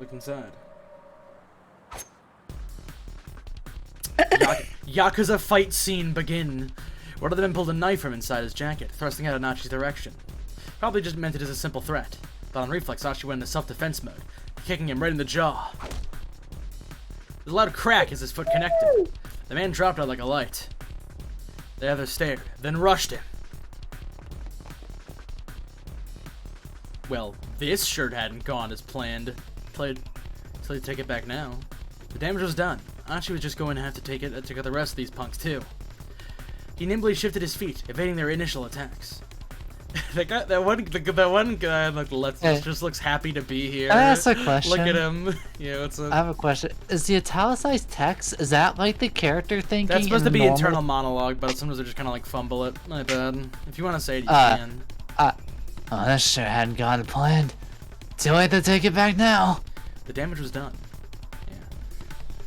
Yakuza fight scene begin. One of the men pulled a knife from inside his jacket, thrusting out in Achi's direction. Probably just meant it as a simple threat, but on reflex, Achi went into self-defense mode, kicking him right in the jaw. There's a loud crack as his foot connected. The man dropped out like a light. The other stared, then rushed him. Well, this shirt hadn't gone as planned. So you take it back now. The damage was done. Achi was just going to have to take out the rest of these punks too. He nimbly shifted his feet, evading their initial attacks. that one guy just looks happy to be here. Can I ask a question? Look at him. Yeah, what's up? I have a question. Is the italicized text, is that like the character thinking? That's supposed to in be normal- internal monologue, but sometimes they just kind of like fumble it. My bad. If you want to say it, you can. Oh, that sure hadn't gone to plan. Too late to take it back now. The damage was done. Yeah.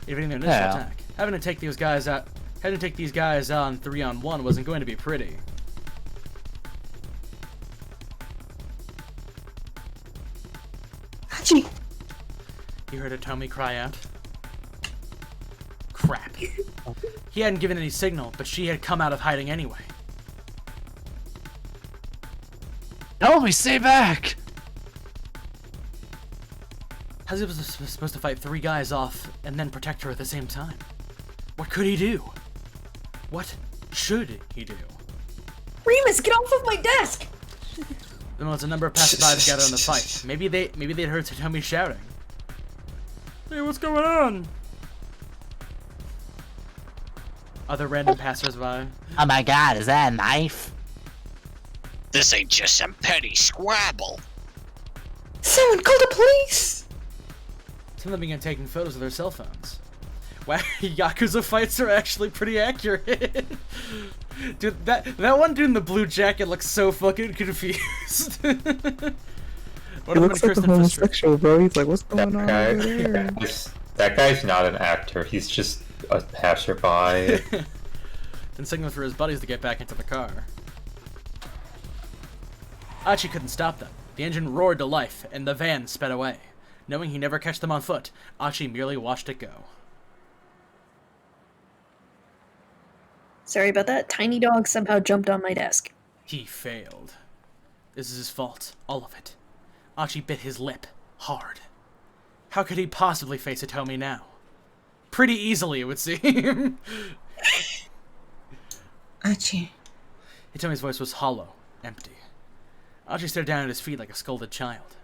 Evading their initial attack. Having to take these guys on 3-on-1 wasn't going to be pretty. Hachi! He heard Hitomi cry out. Crap. He hadn't given any signal, but she had come out of hiding anyway. Naomi, stay back! How's he supposed to fight 3 guys off and then protect her at the same time? What could he do? What should he do? Remus, get off of my desk! Then was a number of passersby gathered in the fight. Maybe they'd heard Hitomi shouting. Hey, what's going on? Other random passersby. Oh my god, is that a knife? This ain't just some petty squabble. Someone call the police! Some of them began taking photos of their cell phones. Wow, Yakuza fights are actually pretty accurate. Dude, that one dude in the blue jacket looks so fucking confused. He looks like a homosexual, bro. He's like, what's going on over there? That guy's not an actor. He's just a passerby. Then signaling for his buddies to get back into the car. Achi couldn't stop them. The engine roared to life, and the van sped away. Knowing he'd never catch them on foot, Achi merely watched it go. Sorry about that. Tiny dog somehow jumped on my desk. He failed. This is his fault. All of it. Achi bit his lip. Hard. How could he possibly face Hitomi now? Pretty easily, it would seem. Achi. Hitomi's voice was hollow, empty. Achi stared down at his feet like a scolded child.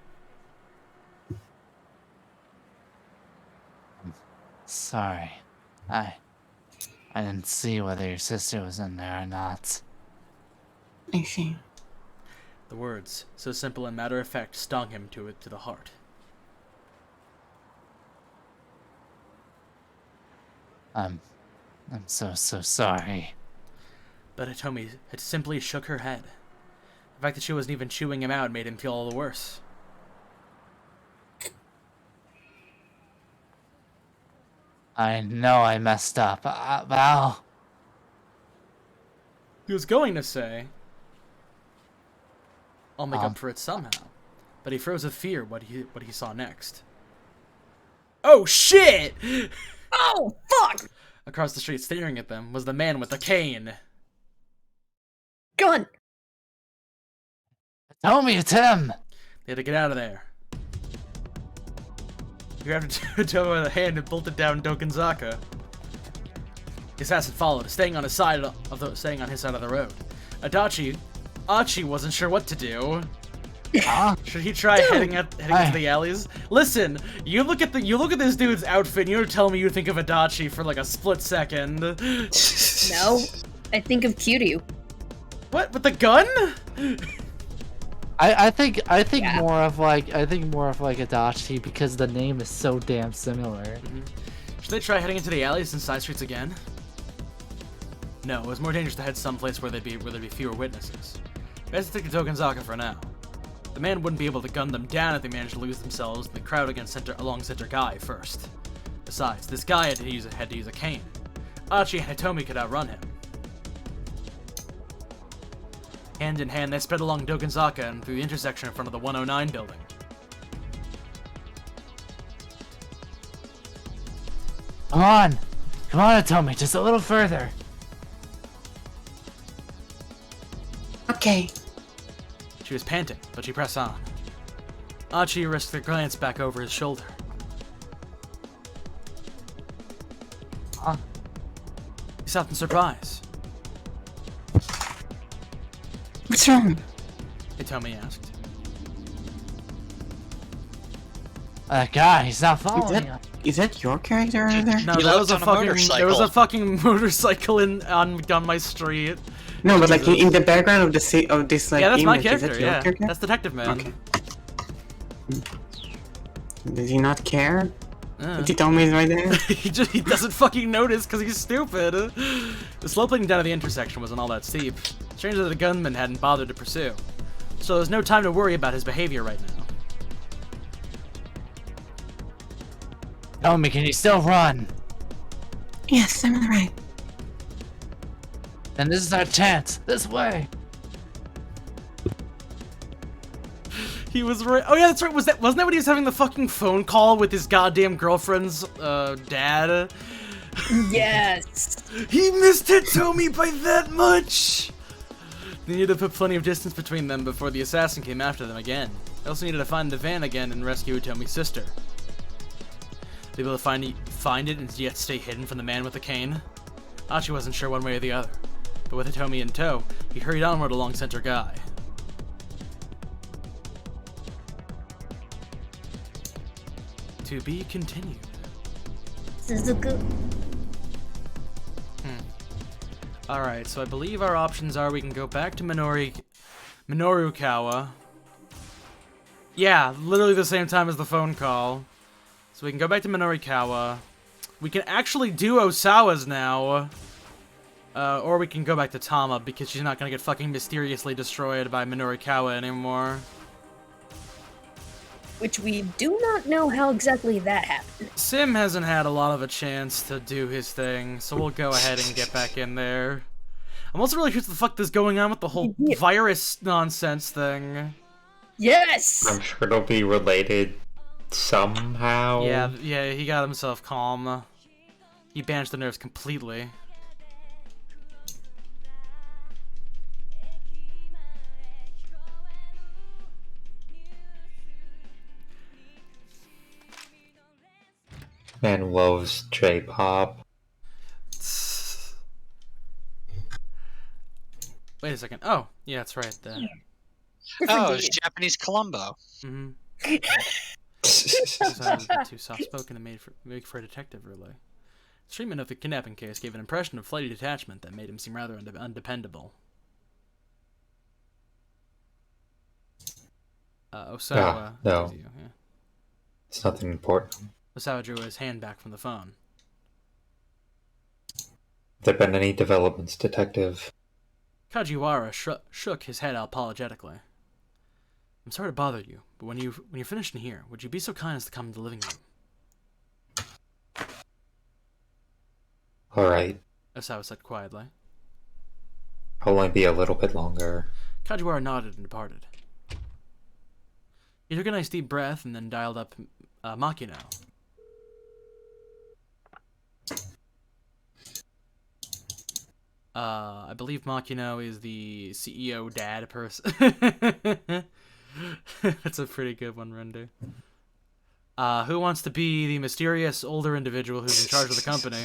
Sorry. I didn't see whether your sister was in there or not. I see. The words, so simple and matter-of-fact, stung him to the heart. I'm so sorry. But Hitomi had simply shook her head. The fact that she wasn't even chewing him out made him feel all the worse. I know I messed up. Val. He was going to say, I'll make up for it somehow. But he froze with fear what he saw next. Oh shit! Oh, fuck! Across the street staring at them was the man with the cane. Gun! Tell me it's him! They had to get out of there. He grabbed Hitomi by the hand and bolted down Dokenzaka. The assassin followed, staying on his side of the road. Achi wasn't sure what to do. Should he try heading into the alleys? Listen, you look at this dude's outfit, and you're telling me you think of Adachi for like a split second. No, I think of Kiryu. What, with the gun? I think more of like Adachi because the name is so damn similar. Should they try heading into the alleys and side streets again? No, it was more dangerous to head someplace where there'd be fewer witnesses. Best to stick to Dokenzaka for now. The man wouldn't be able to gun them down if they managed to lose themselves in the crowd along Center Guy first. Besides, this guy had to use a cane. Achi and Hitomi could outrun him. Hand in hand, they sped along Dokenzaka and through the intersection in front of the 109 building. Come on, Hitomi, just a little further. Okay. She was panting, but she pressed on. Achi risked a glance back over his shoulder. He stopped in surprise. What's wrong? Hitomi asked. That guy, he's not following us. Is that your character over there? No, He that was left a on a fucking. motorcycle. There was a fucking motorcycle on my street. No, but like in the background of this like Yeah, that's my image, is character. that your Yeah, character? that's Detective Man. Okay. Does he not care? Did he tell me he's right there? he doesn't fucking notice because he's stupid. The slope leading down to the intersection wasn't all that steep. Strange that the gunman hadn't bothered to pursue. So there's no time to worry about his behavior right now. Tell me, can you still run? Yes, I'm on the right. Then this is our chance. This way. He was right. Oh yeah, that's right. Wasn't that when he was having the fucking phone call with his goddamn girlfriend's dad? Yes. He missed Hitomi by that much. They needed to put plenty of distance between them before the assassin came after them again. They also needed to find the van again and rescue Hitomi's sister. Be able to find it and yet stay hidden from the man with the cane? Achi wasn't sure one way or the other, but with Hitomi in tow, he hurried onward along Center Guy. To be continued. Suzuku. Alright, so I believe our options are we can go back to Minorukawa. Yeah, literally the same time as the phone call. So we can go back to Minorukawa. We can actually do Osawa's now. Or we can go back to Tama because she's not gonna get fucking mysteriously destroyed by Minorukawa anymore. Which we do not know how exactly that happened. Sim hasn't had a lot of a chance to do his thing, so we'll go ahead and get back in there. I'm also really curious what the fuck is going on with the whole virus nonsense thing. Yes! I'm sure it'll be related somehow. Yeah, he got himself calm. He banished the nerves completely. And loves J-pop. Wait a second. Oh, yeah, that's right. Oh, it's Japanese Columbo. Mm-hmm. I was a bit too soft-spoken and made for a detective, really. His treatment of the kidnapping case gave an impression of flighty detachment that made him seem rather undependable. Osawa. no. sees you, yeah. It's nothing important. Osawa drew his hand back from the phone. Have there been any developments, Detective? Kajiwara shook his head apologetically. I'm sorry to bother you, but when you're finished in here, would you be so kind as to come to the living room? Alright. Osawa said quietly. I'll only be a little bit longer. Kajiwara nodded and departed. He took a nice deep breath and then dialed up Makino. I believe Makino is the CEO dad person. That's a pretty good one, Render. Who wants to be the mysterious older individual who's in charge of the company?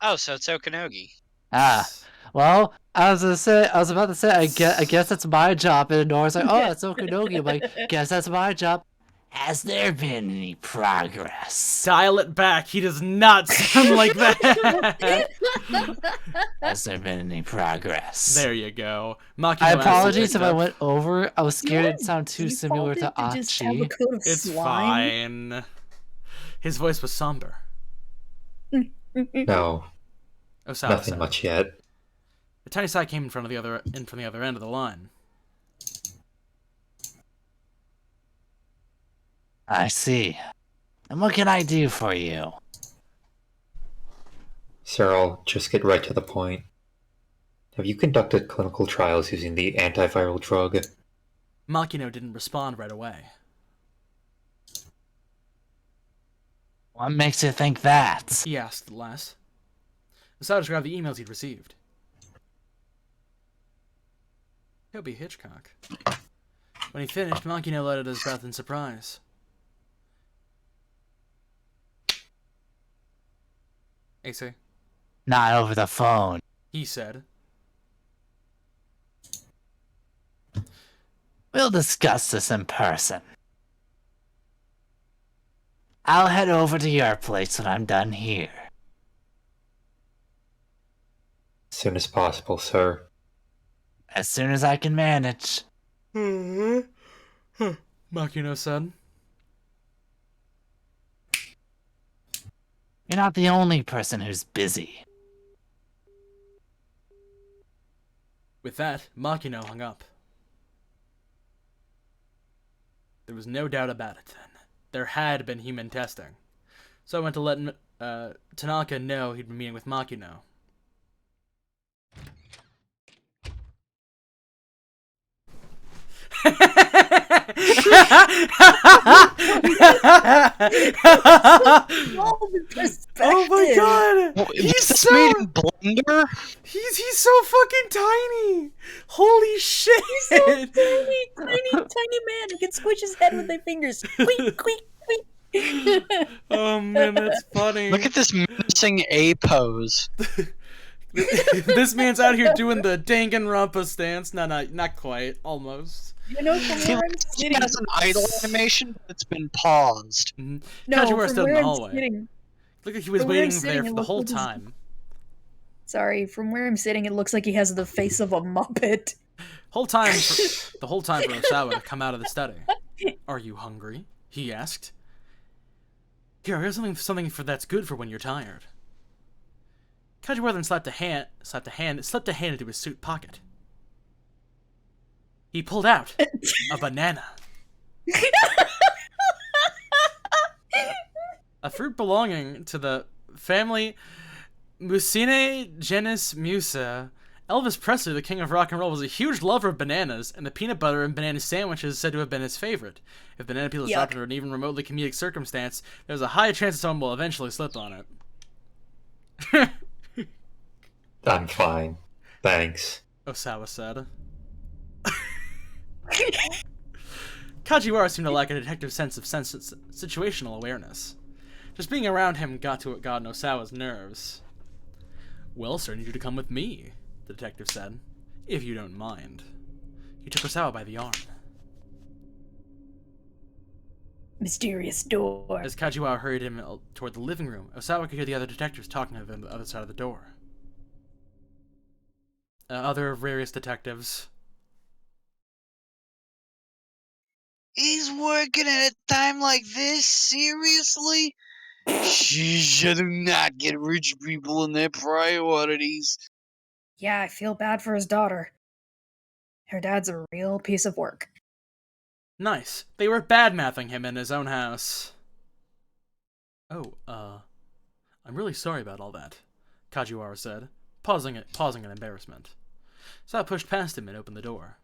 Oh, so it's Okanogi. Ah, well, I was about to say, I guess that's my job, and Nora's like, oh, it's Okanogi. I'm like, guess that's my job. Has there been any progress? Dial it back. He does not sound like that. Has there been any progress? There you go. Makino I asked apologize to if pick I up. went over. I was scared it sounded too Defaulted similar to just have a Achi. coat of It's slime. fine. His voice was somber. No, Osawa nothing said. much yet. A tiny sigh came from the other end of the line. I see. And what can I do for you? Sir, I'll just get right to the point. Have you conducted clinical trials using the antiviral drug? Makino didn't respond right away. What makes you think that? He asked at last. Osawa described the emails he'd received. Toby Hitchcock. When he finished, Makino let out his breath in surprise. AC, Not over the phone. he said. We'll discuss this in person. I'll head over to your place when I'm done here. As soon as possible, sir. As soon as I can manage. Makino said. You're not the only person who's busy. With that, Makino hung up. There was no doubt about it then. There had been human testing. So I went to let Tanaka know he'd been meeting with Makino. All the perspective. Oh my god! Was He's this so made in Blender? he's so fucking tiny! Holy shit! He's so tiny, tiny, tiny man. He can squish his head with their fingers. Squeak, squeak, squeak. Oh man, that's funny. Look at this menacing A pose. This man's out here doing the Danganronpa stance. No, not quite. Almost. You know, from He where I'm looks like he sitting. has an idle animation that's been paused. Mm-hmm. No, Kajiwara from stood in where the I'm hallway. sitting. Look like he was From where I'm waiting sitting, there it for the looks whole like he's- time. Sorry, from where I'm sitting, it looks like he has the face of a Muppet. The whole time for Osawa to come out of the study. Are you hungry? He asked. Here, here's something that's good for when you're tired. Kajiwara then slipped a hand into his suit pocket. He pulled out a banana. A fruit belonging to the family Mucine genus Musa. Elvis Presley, the king of rock and roll, was a huge lover of bananas, and the peanut butter and banana sandwich is said to have been his favorite. If banana peel is Yuck. dropped under an even remotely comedic circumstance, there's a high chance someone will eventually slip on it. I'm fine. Thanks. Osawa said. Kajiwara seemed to lack a detective's sense of situational awareness. Just being around him got in Osawa's nerves. Well, sir, I need you to come with me, the detective said, if you don't mind. He took Osawa by the arm. Mysterious door. As Kajiwara hurried him toward the living room, Osawa could hear the other detectives talking to them on the other side of the door. other various detectives. He's working at a time like this? Seriously? Sheesh, I do not get rich people and their priorities. Yeah, I feel bad for his daughter. Her dad's a real piece of work. Nice. They were bad-mouthing him in his own house. Oh, I'm really sorry about all that, Kajiwara said, pausing in embarrassment. So I pushed past him and opened the door.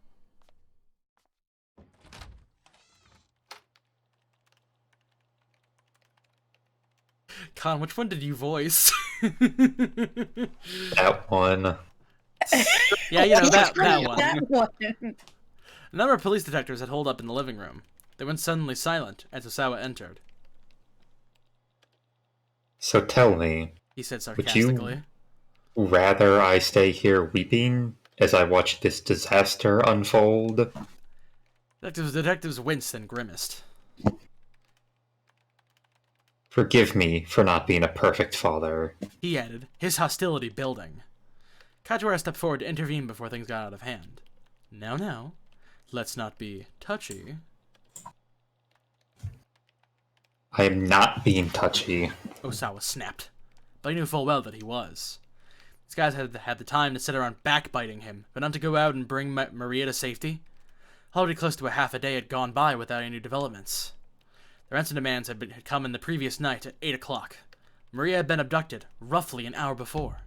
Con, which one did you voice? That one. Yeah, you know, that one. That one. A number of police detectives had holed up in the living room. They went suddenly silent as Osawa entered. So tell me, He said would sarcastically. you rather I stay here weeping as I watch this disaster unfold? Detectives winced and grimaced. Forgive me for not being a perfect father. He added, his hostility building. Kajiwara stepped forward to intervene before things got out of hand. Now, let's not be touchy. I am not being touchy. Osawa snapped, but he knew full well that he was. These guys had the time to sit around backbiting him, but not to go out and bring Maria to safety. Already close to a half a day had gone by without any new developments. The ransom demands had come in the previous night at 8 o'clock. Maria had been abducted roughly an hour before.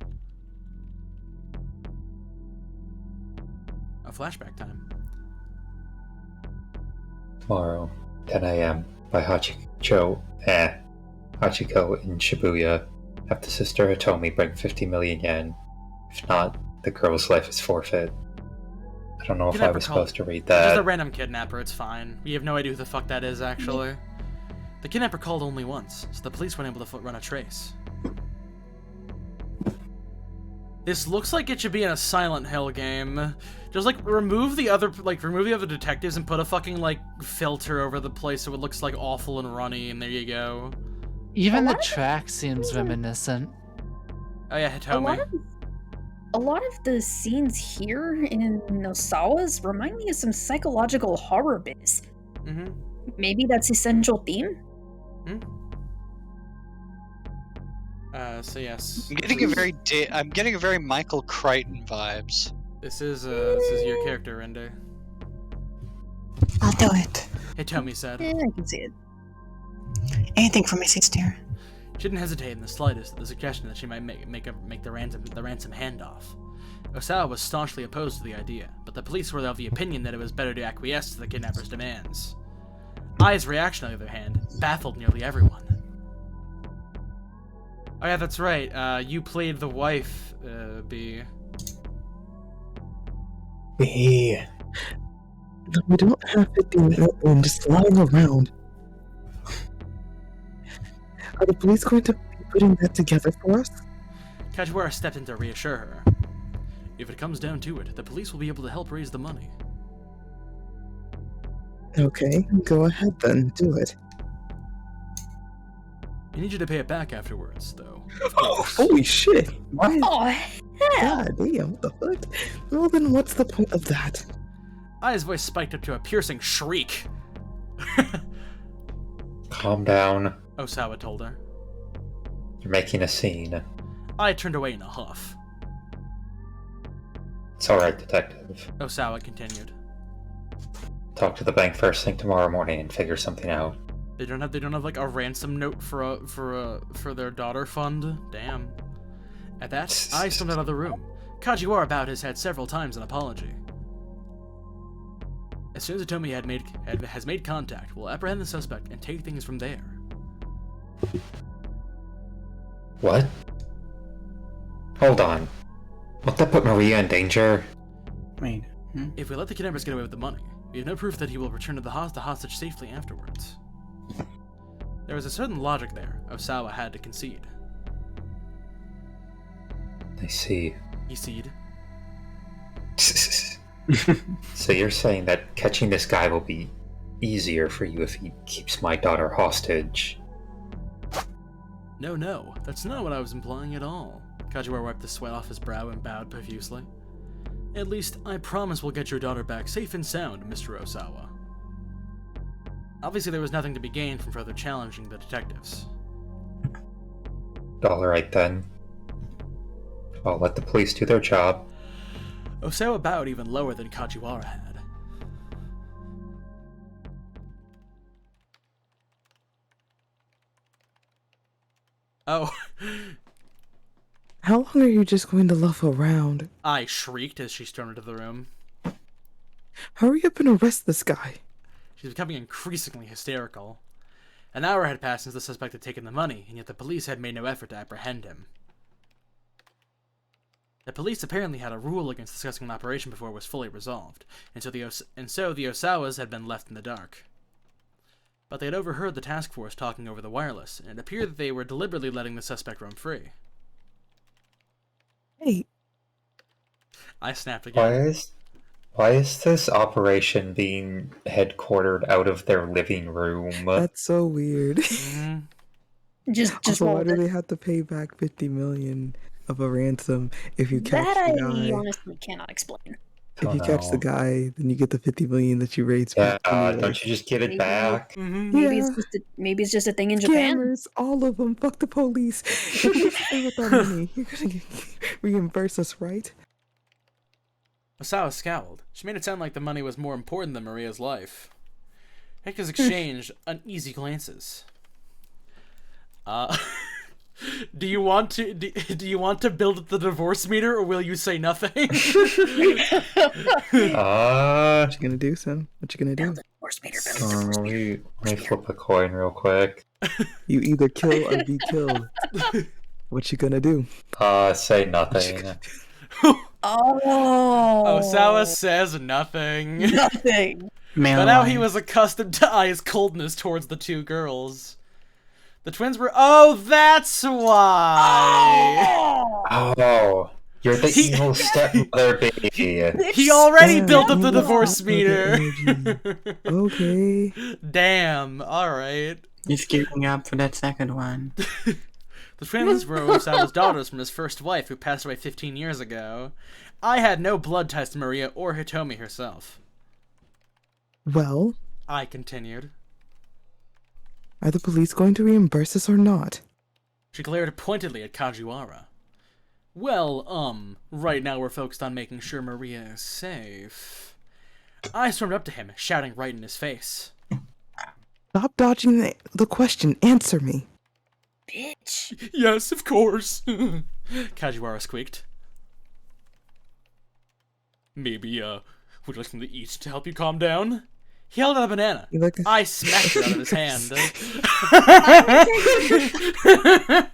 A flashback time. Tomorrow, 10 a.m. by Hachiko in Shibuya. Have the sister Hitomi bring 50 million yen. If not, the girl's life is forfeit. I don't know if I was supposed to read that. Just a random kidnapper, it's fine. We have no idea who the fuck that is, actually. The kidnapper called only once, so the police weren't able to run a trace. This looks like it should be in a Silent Hill game. Just, like, remove the other detectives and put a fucking, like, filter over the place so it looks, like, awful and runny, and there you go. Even the track seems reminiscent. Oh yeah, Hitomi. A lot of the scenes here in Osawa's remind me of some psychological horror biz. Mm-hmm. Maybe that's his central theme? So yes. I'm getting a very Michael Crichton vibes. This is your character, Rende. I'll do it. Hitomi said. I can see it. Anything for my sister. She didn't hesitate in the slightest at the suggestion that she might make the ransom handoff. Osawa was staunchly opposed to the idea, but the police were of the opinion that it was better to acquiesce to the kidnapper's demands. Ai's reaction, on the other hand, baffled nearly everyone. Oh yeah, that's right. You played the wife, B. We don't have 50 million just lying around. Are the police going to be putting that together for us? Kajiwara stepped in to reassure her. If it comes down to it, the police will be able to help raise the money. Okay, go ahead then, do it. I need you to pay it back afterwards, though. Oh, holy shit! Why? Oh, hell! God damn, what the fuck? Well then, what's the point of that? Ai's voice spiked up to a piercing shriek. Calm down. Osawa told her. You're making a scene. Ai turned away in a huff. It's alright, detective. Osawa continued. Talk to the bank first thing tomorrow morning and figure something out. They don't have like a ransom note for their daughter fund. Damn. At that, Ai stormed out of the room. Kajiwara bowed his head several times in apology. As soon as Hitomi has made contact, we'll apprehend the suspect and take things from there. What? Hold on. Won't that put Maria in danger? Wait. If we let the kidnappers get away with the money, we have no proof that he will return to the hostage safely afterwards. There was a certain logic there, Osawa had to concede. I see. He said. So you're saying that catching this guy will be easier for you if he keeps my daughter hostage? No, that's not what I was implying at all. Kajiwara wiped the sweat off his brow and bowed profusely. At least, I promise we'll get your daughter back safe and sound, Mr. Osawa. Obviously, there was nothing to be gained from further challenging the detectives. Alright then. I'll let the police do their job. Osawa bowed even lower than Kajiwara had. Oh. How long are you just going to luff around? I shrieked as she stormed into the room. Hurry up and arrest this guy. She was becoming increasingly hysterical. An hour had passed since the suspect had taken the money, and yet the police had made no effort to apprehend him. The police apparently had a rule against discussing an operation before it was fully resolved, and so the Osawas had been left in the dark. But they had overheard the task force talking over the wireless, and it appeared that they were deliberately letting the suspect roam free. Hey, I snapped again. Why is this operation being headquartered out of their living room? that's so weird. Just Also, roll why do with it. they have to pay back 50 million of a ransom if you catch That the I guy? honestly cannot explain. If you catch the guy, then you get the 50 million that you raised Yeah, back anyway. don't you just get it Maybe- back? Maybe Yeah. maybe it's just a thing in Japan. Scammers, all of them. Fuck the police. If we stay with our money, you're gonna reimburse us, right? Osawa scowled. She made it sound like the money was more important than Maria's life. Hector's exchanged uneasy glances. Do you want to build up the divorce meter, or will you say nothing? What you gonna do, son? What you gonna do? Build a divorce meter, build a divorce Let meter. me flip a coin real quick. You either kill or be killed. What you gonna do? Say nothing. Oh. Osawa says nothing. Nothing. But now he was accustomed to Ai's coldness towards the two girls. The twins were. Oh, that's why. Oh, you're the evil stepmother, baby. He already Yeah, built up the evil divorce stepmother meter. Okay. Damn. All right. He's gearing up for that second one. The twins were Osawa's daughters from his first wife, who passed away 15 years ago. I had no blood ties to Maria or Hitomi herself. Well, I continued. are the police going to reimburse us or not? She glared pointedly at Kajiwara. Well, right now we're focused on making sure Maria is safe. I stormed up to him, shouting right in his face. Stop dodging the question. Answer me. Bitch. Yes, of course. Kajiwara squeaked. Maybe, would you like something to eat to help you calm down? He held out a banana. You like I smacked it out of his hand.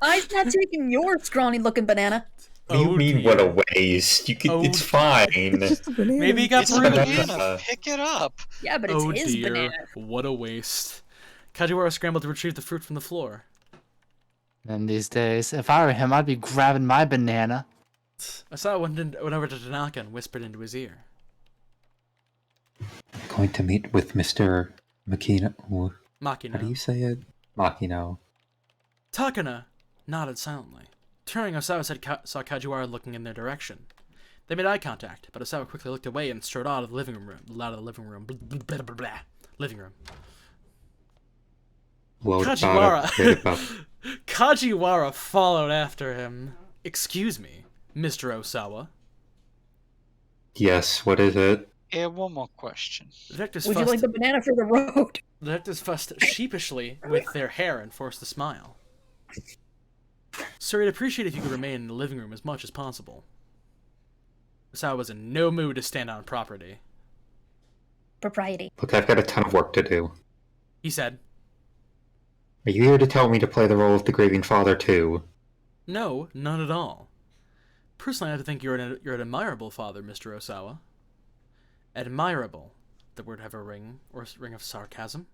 I'm not taking your scrawny-looking banana. What do you mean, what a waste? You can, Oh, it's fine. It's just a banana. Maybe he got It's a bruised. banana. Pick it up. Yeah, but it's Oh his dear, banana. what a waste. Kajiwara scrambled to retrieve the fruit from the floor. And these days, if I were him, I'd be grabbing my banana. Osawa went over to Tanaka and whispered into his ear. Going to meet with Mr. Makino. How do Makino. you say it? Makino. Takana nodded silently. Turning, Osawa saw Kajiwara looking in their direction. They made eye contact, but Osawa quickly looked away and strode out of the living room. Living room. Well, Kajiwara. Kajiwara followed after him. Excuse me, Mr. Osawa. Yes, what is it? One more question. The detectives Would you fussed, like the banana for the road? the detectives fussed sheepishly with their hair and forced a smile. Sir, I'd appreciate if you could remain in the living room as much as possible. Osawa was in no mood to stand on property. Propriety. Look, I've got a ton of work to do. He said, Are you here to tell me to play the role of the grieving father too? No, not at all. Personally, I have to think you're an admirable father, Mr. Osawa. Admirable. The word have a ring of sarcasm.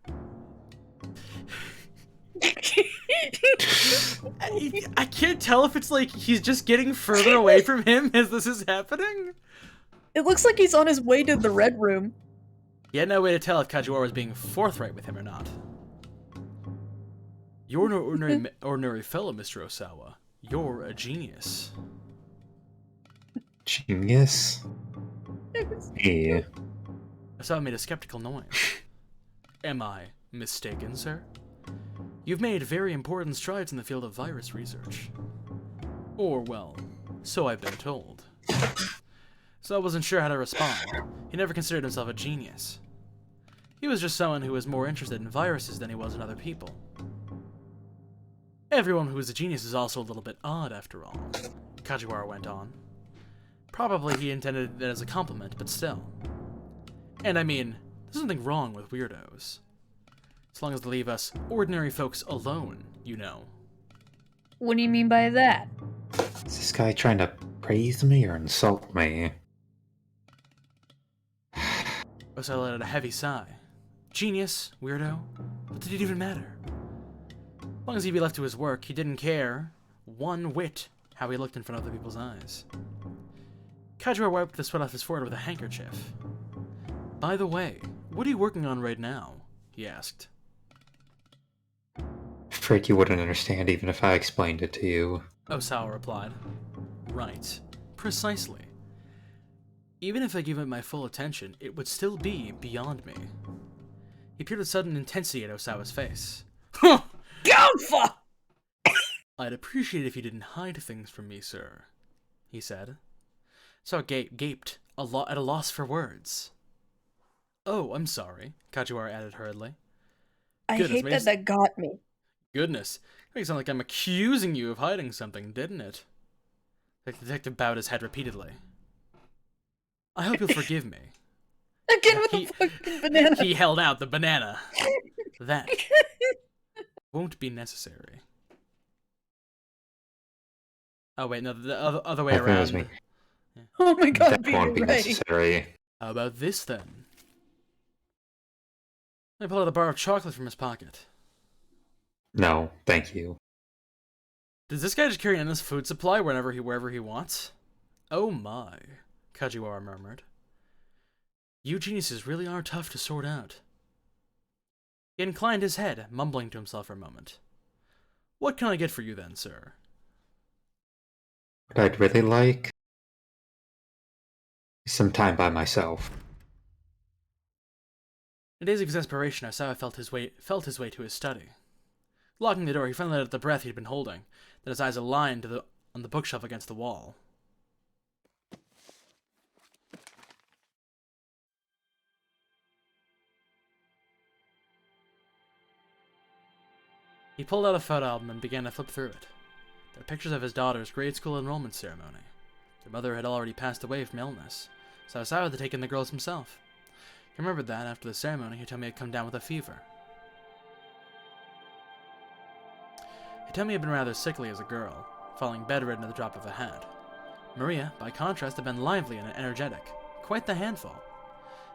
I can't tell if it's like he's just getting further away from him as this is happening. It looks like he's on his way to the red room. He had no way to tell if Kajiwara was being forthright with him or not. You're no ordinary fellow, Mr. Osawa. You're a genius. Genius? Yeah. Osawa made a skeptical noise. Am I mistaken, sir? You've made very important strides in the field of virus research. Or, well, so I've been told. So I wasn't sure how to respond. He never considered himself a genius. He was just someone who was more interested in viruses than he was in other people. Everyone who is a genius is also a little bit odd, after all, Kajiwara went on. Probably he intended it as a compliment, but still. And I mean, there's nothing wrong with weirdos. As long as they leave us ordinary folks alone, you know. What do you mean by that? Is this guy trying to praise me or insult me? Osawa let out a heavy sigh. Genius, weirdo, what did it even matter? As long as he'd be left to his work, he didn't care one whit how he looked in front of other people's eyes. Kajiwara wiped the sweat off his forehead with a handkerchief. By the way, what are you working on right now? He asked. Afraid you wouldn't understand even if I explained it to you. Osawa replied. Right. Precisely. Even if I gave it my full attention, it would still be beyond me. He peered with sudden intensity at Osawa's face. Gonfa! I'd appreciate if you didn't hide things from me, sir, he said. So gaped, at a loss for words. Oh, I'm sorry, Kajiwara added hurriedly. I hate that got me. Goodness, it makes it sound like I'm accusing you of hiding something, didn't it? The detective bowed his head repeatedly. I hope you'll forgive me. Again with the fucking banana. He held out the banana. That won't be necessary. Oh wait, no, the other way around. Me. Yeah. Oh my god, that won't be necessary. How about this then? I pulled out a bar of chocolate from his pocket. No, thank you. Does this guy just carry an endless food supply wherever he wants? Oh my, Kajiwara murmured. You geniuses really are tough to sort out. He inclined his head, mumbling to himself for a moment. What can I get for you then, sir? What I'd really like is some time by myself. In days of exasperation, Osawa felt his way to his study. Locking the door, he finally let out the breath he'd been holding, then his eyes aligned on the bookshelf against the wall. He pulled out a photo album and began to flip through it. There were pictures of his daughter's grade school enrollment ceremony. Their mother had already passed away from illness, so Osawa had taken the girls himself. He remembered that, after the ceremony, Hitomi had come down with a fever. Hitomi had been rather sickly as a girl, falling bedridden at the drop of a hat. Maria, by contrast, had been lively and energetic, quite the handful.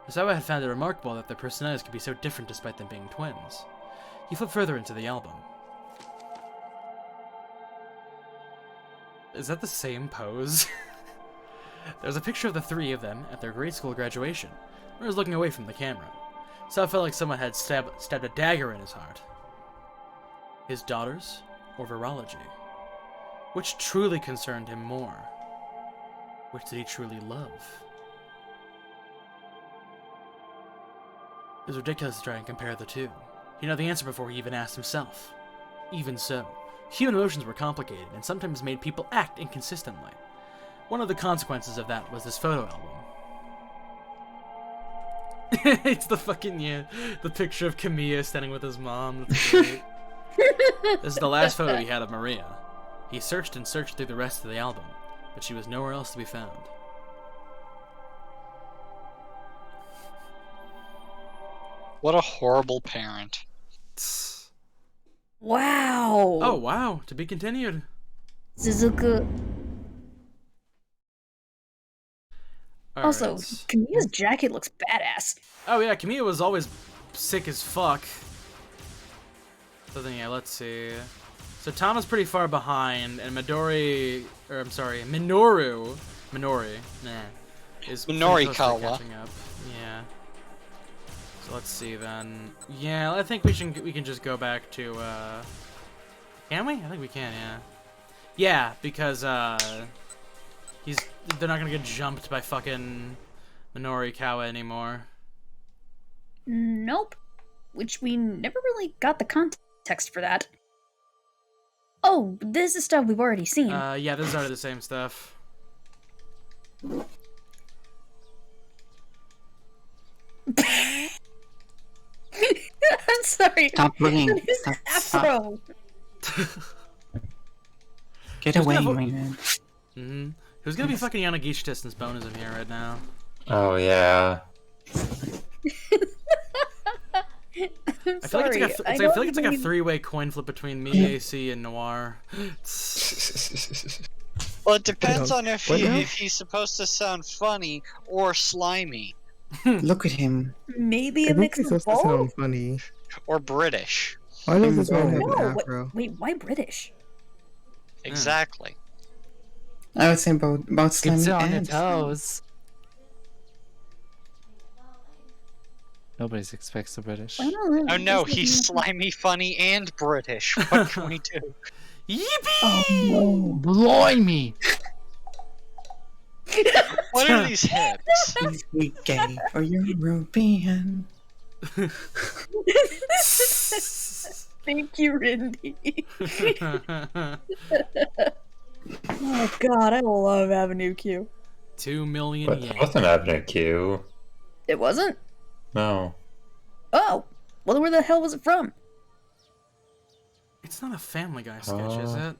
Osawa had found it remarkable that their personalities could be so different despite them being twins. He flipped further into the album. Is that the same pose? There's a picture of the three of them at their grade school graduation. Or was looking away from the camera. So it felt like someone had stabbed a dagger in his heart. His daughters, or virology? Which truly concerned him more? Which did he truly love? It was ridiculous to try and compare the two. He knew the answer before he even asked himself. Even so, human emotions were complicated and sometimes made people act inconsistently. One of the consequences of that was this photo album. It's the fucking, the picture of Kamiya standing with his mom. That's great. This is the last photo he had of Maria. He searched and searched through the rest of the album, but she was nowhere else to be found. What a horrible parent. Wow. Oh, wow. To be continued. Suzuku. Also, Alright. Kamiya's jacket looks badass. Oh yeah, Kamiya was always sick as fuck. So then, yeah, let's see. So Tama's pretty far behind, and Minori, is Minori pretty close to Kawa. catching up. Yeah. So let's see then. Yeah, I think we can just go back to. Can we? I think we can. Yeah. Yeah, because they're not gonna get jumped by fucking Minorikawa anymore. Nope. Which we never really got the context for that. Oh, this is stuff we've already seen. Yeah, this is already the same stuff. I'm sorry. Stop looking. That is Stop. Afro. Get Who's away, gonna my man. Who's gonna be fucking Yanagishi distance bonus in here right now? Oh yeah. I'm I feel sorry. like I feel like it's like a three-way coin flip between me, AC, and Noir. Well, it depends on if What now? he's supposed to sound funny or slimy Look at him. Maybe I a think mix he's of supposed to both. sound funny. or British. Why does this man have No, an afro? wait, why British? Exactly. I would say both Keeps slimy you on your and toes. Nobody expects the British. I don't know. Oh no, This is he's not- slimy, funny, and British. What can we do? Yippee! Oh no. Blimey! What are these hips? Please be gay or you're European. Thank you, Rindy. Oh god, I love Avenue Q. 2 million But yen. that wasn't Avenue Q. It wasn't? No. Oh, well, where the hell was it from? It's not a Family Guy sketch, is it?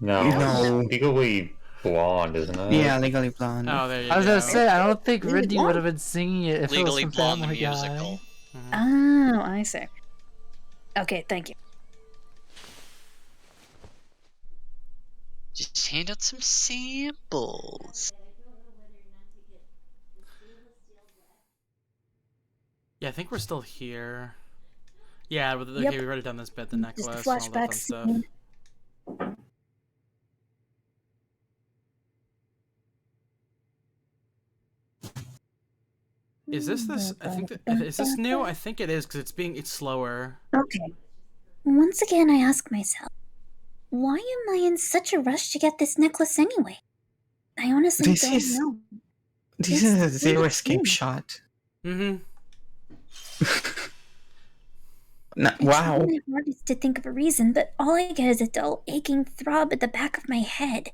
No. No. Legally Blonde, isn't it? Yeah, Legally Blonde. Oh, there you I was go. gonna say, I don't think Really Rindy long. would have been singing it if Legally it was from Blonde the Family Guy. musical. Oh, I see. Okay, thank you. Just hand out some samples. Yeah, I think we're still here. Yeah, okay, Yep. we've already done this bit, the Just necklace, a and all that flashback fun stuff. scene. Is this? I think is this new? I think it is because it's slower. Okay. Once again, I ask myself, why am I in such a rush to get this necklace anyway? I honestly This don't is- know. This It's is a zero really escape cool. shot. Mm-hmm. I Wow. try my hardest to think of a reason, but all I get is a dull, aching throb at the back of my head.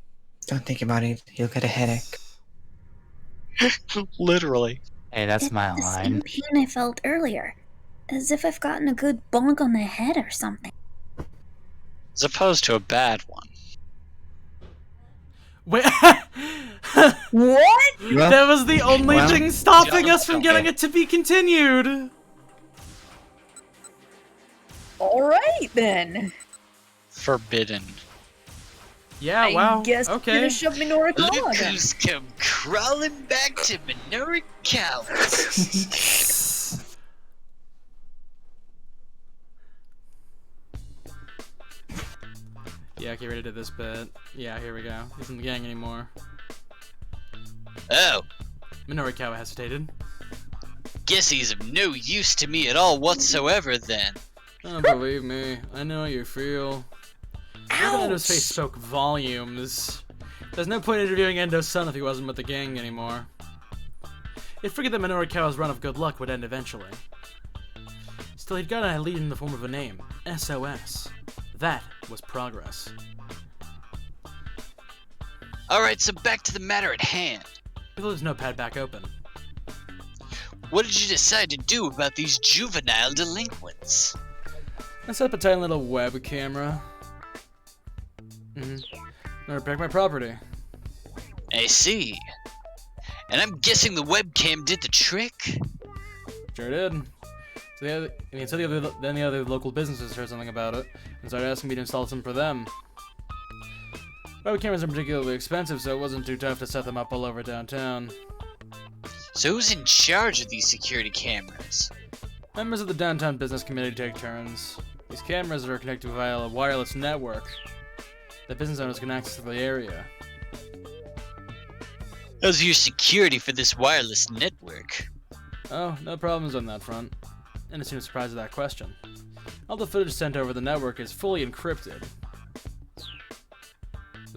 Don't think about it. You'll get a headache. Literally. Hey, that's It's my the line. same pain I felt earlier, as if I've gotten a good bonk on the head or something. As opposed to a bad one. Wait. What? That was the only Well, thing stopping yeah, us from getting okay. it to be continued. Alright then. Forbidden. Yeah. I Wow. guess you're Okay. gonna shove Minora Look Kawa then. who's come crawling back to Minorikawa. Yeah. Okay. Ready to this bit. Yeah. Here we go. He's isn't the gang anymore. Oh, Minorikawa hesitated. guess he's of no use to me at all whatsoever then. Oh, believe me, I know how you feel. Endo's face spoke volumes. There's no point interviewing Endo's son if he wasn't with the gang anymore. He figured that Minorikawa's run of good luck would end eventually. Still, he'd gotten a lead in the form of a name, SOS. That was progress. Alright, so back to the matter at hand. He blew his notepad back open. What did you decide to do about these juvenile delinquents? I set up a tiny little web camera. Never break my property. I see. And I'm guessing the webcam did the trick? Sure did. So then the other local businesses heard something about it and started asking me to install some for them. Web cameras are particularly expensive, so it wasn't too tough to set them up all over downtown. So who's in charge of these security cameras? Members of the downtown business committee take turns. These cameras are connected via a wireless network that business owners can access the area. How's your security for this wireless network? Oh, no problems on that front. And it seems surprised at that question. All the footage sent over the network is fully encrypted.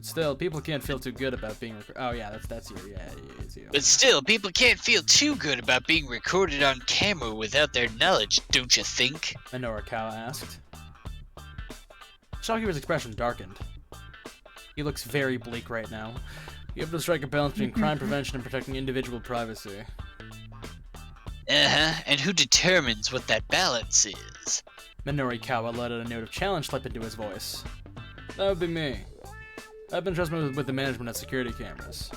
But still, people can't feel too good about being oh yeah, that's you. Yeah, it's you. But still, people can't feel too good about being recorded on camera without their knowledge, don't you think? Minoru Kawa asked. Shopkeeper's expression darkened. He looks very bleak right now. You have to strike a balance between crime prevention and protecting individual privacy. Uh-huh, and who determines what that balance is? Minoru Kawa let out a note of challenge slip into his voice. That would be me. I've been trusted with the management of security cameras.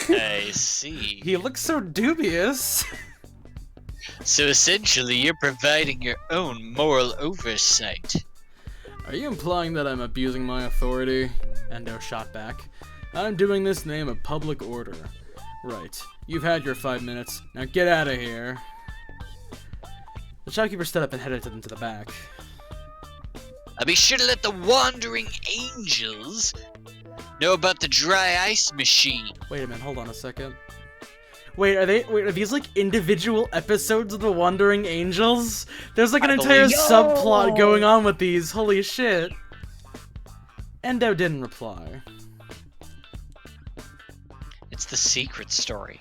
I see. He looks so dubious. So essentially, you're providing your own moral oversight. Are you implying that I'm abusing my authority? Endo shot back. I'm doing this in the name of public order. Right. You've had your 5 minutes. Now get out of here. The shopkeeper stood up and headed into the back. I'll be sure to let the Wandering Angels know about the dry ice machine. Wait a minute, hold on a second. Wait, are these like individual episodes of the Wandering Angels? There's like an entire subplot going on with these. Holy shit. Endo didn't reply. It's the secret story.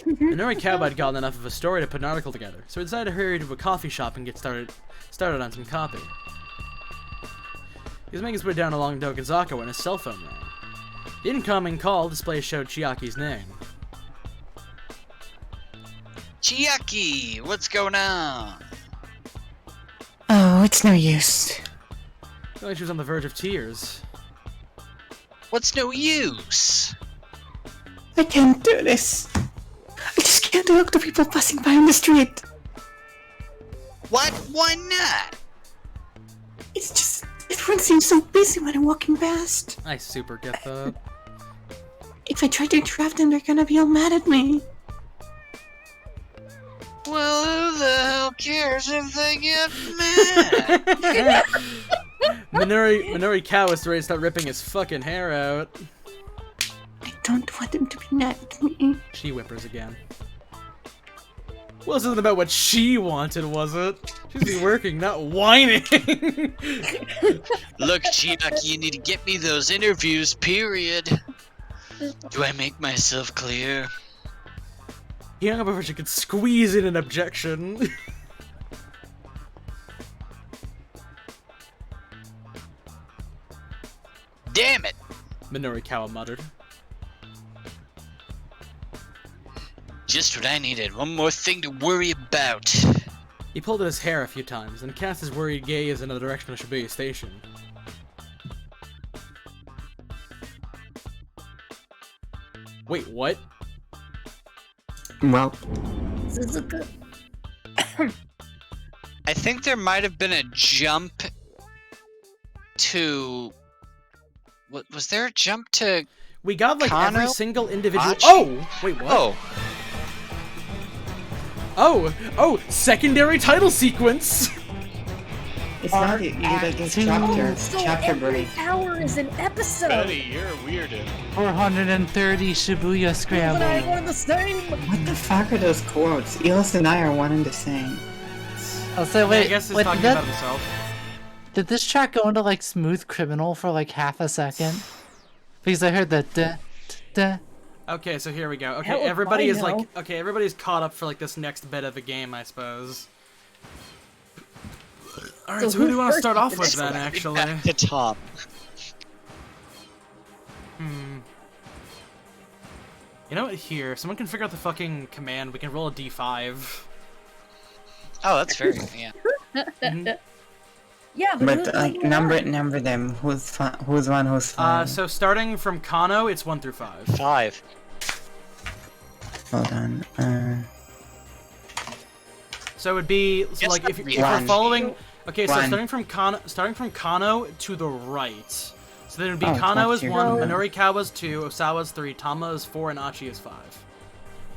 Minoru Kawa had gotten enough of a story to put an article together, so he decided to hurry to a coffee shop and get started on some copy. He was making his way down along Dokuzaka when his cell phone rang. The incoming call display showed Chiaki's name. Chiaki, what's going on? Oh, it's no use. I feel like she was on the verge of tears. What's no use? I can't do this. I just can't talk to people passing by on the street. What? Why not? It's just, everyone seems so busy when I'm walking past. I super get that. If I try to interrupt them, they're gonna be all mad at me. Well, who the hell cares if they get mad? Minoru Kawa is ready to start ripping his fucking hair out. I don't want them to be mad at me. She whimpers again. Well, this isn't about what she wanted, was it? She's be working, not whining. Look, Chiaki, you need to get me those interviews, period. Do I make myself clear? He hung up before she could squeeze in an objection. Damn it! Minoru Kawa muttered. Just what I needed. One more thing to worry about. He pulled at his hair a few times and cast his worried gaze in the direction of Shibuya Station. Wait, what? Well, Suzuka. I think there might have been a jump to... What, was there a jump to... We got like every Kano? single individual. Hachi? Oh! Wait, what? Oh, Oh! Secondary title sequence! it's not you like this chapter. So Chapter every break. hour is an episode. you're weirded. 430 Shibuya But I Scramble. want the same. What the fuck are those quotes? Eos and I are one and the same. I'll say, I wait, guess he's wait, talking did, about himself. did this track go into like Smooth Criminal for like half a second? Because I heard that da. Okay, so here we go. Okay, Hell if everybody I is like, know. okay, everybody's caught up for like this next bit of the game, I suppose. All right, So so who do who's you want to first start with off the with next then? one? Actually, Back to top. you know what? Here, if someone can figure out the fucking command. We can roll a d5. Oh, that's very... yeah. Yeah, But who's like number them. Who's one? Who's five? So starting from Kano, it's 1 through 5. 5. Hold on. So it would be so Yes, like if we're one. following. Okay, so One. starting from Kano to the right. So then it would be Oh, Kano is that's 1, your- Minoru Kawa's 2, Osawa's 3, Tama is 4, and Achi is 5.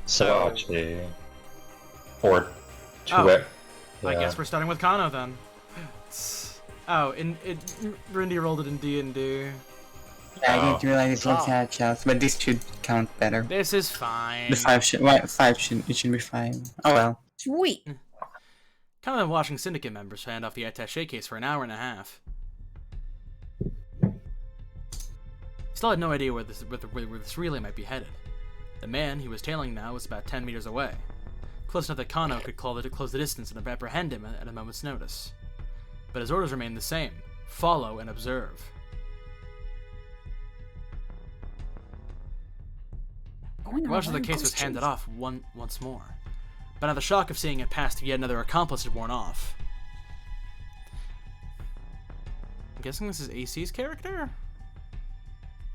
So, Actually, or two. Oh. I Yeah. guess we're starting with Kano then. Oh, Rindy rolled it in D&D. Yeah, I didn't realize it was headshots, but this should count better. This is fine. The five should be fine. Oh well. Sweet. Kind of been watching Syndicate members hand off the attaché case for an hour and a half. still had no idea where this relay might be headed. The man he was tailing now was about 10 meters away, close enough that Kano could close the distance and apprehend him at a moment's notice. But his orders remained the same: follow and observe. Much of the case was handed off once more, but now the shock of seeing it pass to yet another accomplice had worn off. I'm guessing this is AC's character?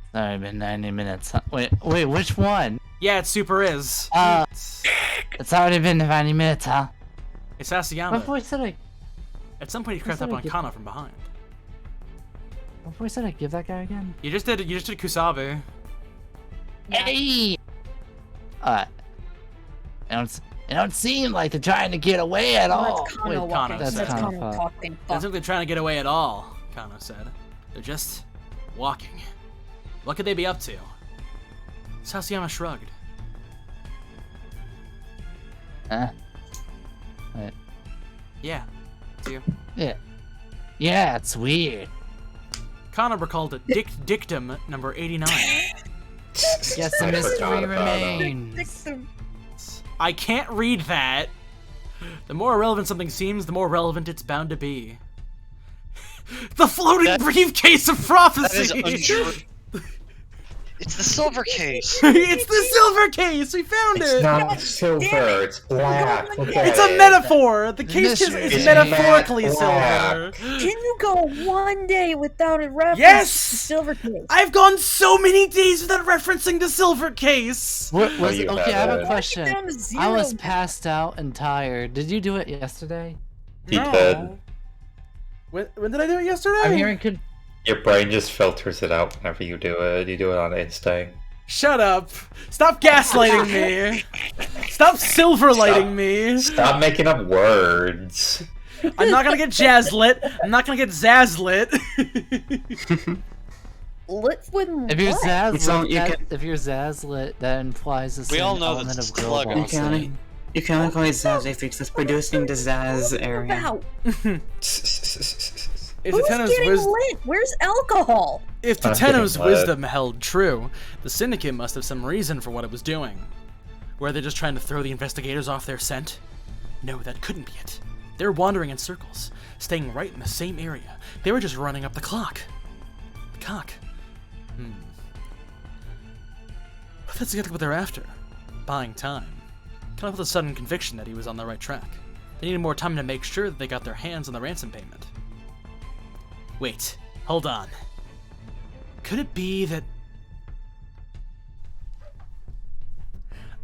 It's already been 90 minutes. Huh? Wait, which one? Yeah, it super is. It's already been 90 minutes, huh? It's Asayama. Before I said At some point, he crept up on Kano from behind. Before I said I'd give that guy again. You just did Kusabe. Hey! It don't seem like they're trying to get away at all. That's Kano walking. That's That's Kano Kano talking. Don't think they're trying to get away at all, Kano said. They're just walking. What could they be up to? Sasayama shrugged. Huh? What? Yeah, it's you. Yeah, it's weird. Kano recalled dictum number 89. Guess the mystery remains. I can't read that. The more irrelevant something seems, the more relevant it's bound to be. The floating briefcase of prophecy! That is untrue. It's the silver case. It's the silver case! We found It's it! not silver, it's black. Okay. It's a metaphor! The case mystery is is metaphorically black. silver. Can you go one day without a reference Yes! to silver case? I've gone so many days without referencing the silver case! What was you okay, I have a haven't. question. Down to zero. I was passed out and tired. Did you do it yesterday? He did. When did I do it yesterday? I'm hearing Your brain just filters it out whenever you do it. You do it on instinct. Shut up! Stop gaslighting me! Stop silver lighting me! Stop making up words. I'm not gonna get jazzlit. I'm not gonna get zazzlit. Lit with if you're what? Zazlit, if you're Zazlit, that implies the We same all know element that's of girl slug. bossing. You can only call it Zaz if it's just producing the Zaz area. About? If Who's Tateno's getting wisdom, lit? Where's alcohol? if I'm Tateno's getting lit. wisdom held true, the Syndicate must have some reason for what it was doing. Were they just trying to throw the investigators off their scent? No, that couldn't be it. They were wandering in circles, staying right in the same area. They were just running up the clock. The cock. But that's exactly what they're after. Buying time. Kind of with a sudden conviction that he was on the right track. They needed more time to make sure that they got their hands on the ransom payment. Wait, hold on. Could it be that...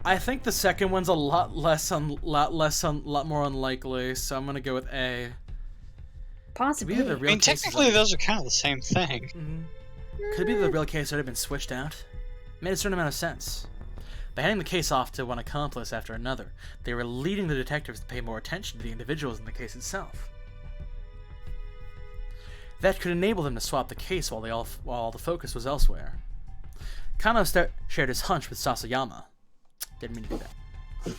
I think the second one's a lot more unlikely, so I'm gonna go with A. Possibly. Could it be the I real mean, case technically, those are kind of the same thing. Could it be that the real case already been switched out? Made a certain amount of sense. By handing the case off to one accomplice after another, they were leading the detectives to pay more attention to the individuals in the case itself. That could enable them to swap the case while the focus was elsewhere. Kano shared his hunch with Sasayama. Didn't mean to do that.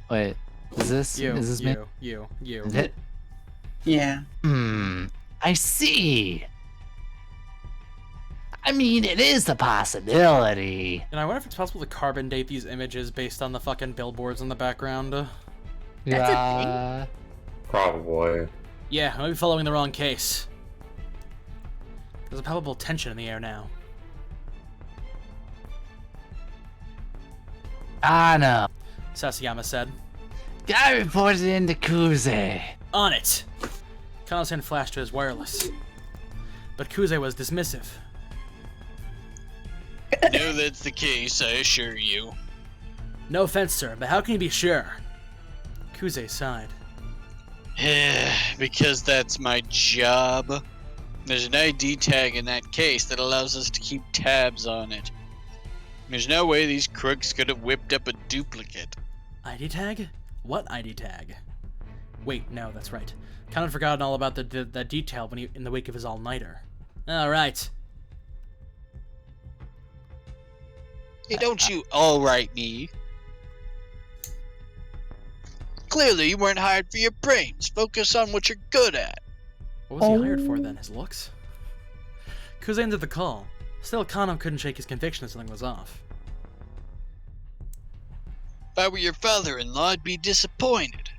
Wait, is this me? You. Is it? Yeah. I see. I mean, it is a possibility. And I wonder if it's possible to carbon date these images based on the fucking billboards in the background. That's a thing. Probably. Yeah, I might be following the wrong case. There's a palpable tension in the air now. I know. Sasayama said. Guy reported into Kuze. On it! Kano's hand flashed to his wireless. But Kuze was dismissive. No, that's the case, I assure you. No offense, sir, but how can you be sure? Kuze sighed. Because that's my job. There's an ID tag in that case that allows us to keep tabs on it. There's no way these crooks could have whipped up a duplicate. ID tag? What ID tag? Wait, no, that's right. Kano had forgotten all about that detail when in the wake of his all-nighter. Alright. Hey, don't you alright me. Clearly you weren't hired for your brains. Focus on what you're good at. What was he hired for then? His looks? Kuze ended the call. Still, Kano couldn't shake his conviction that something was off. If I were your father-in-law, I'd be disappointed.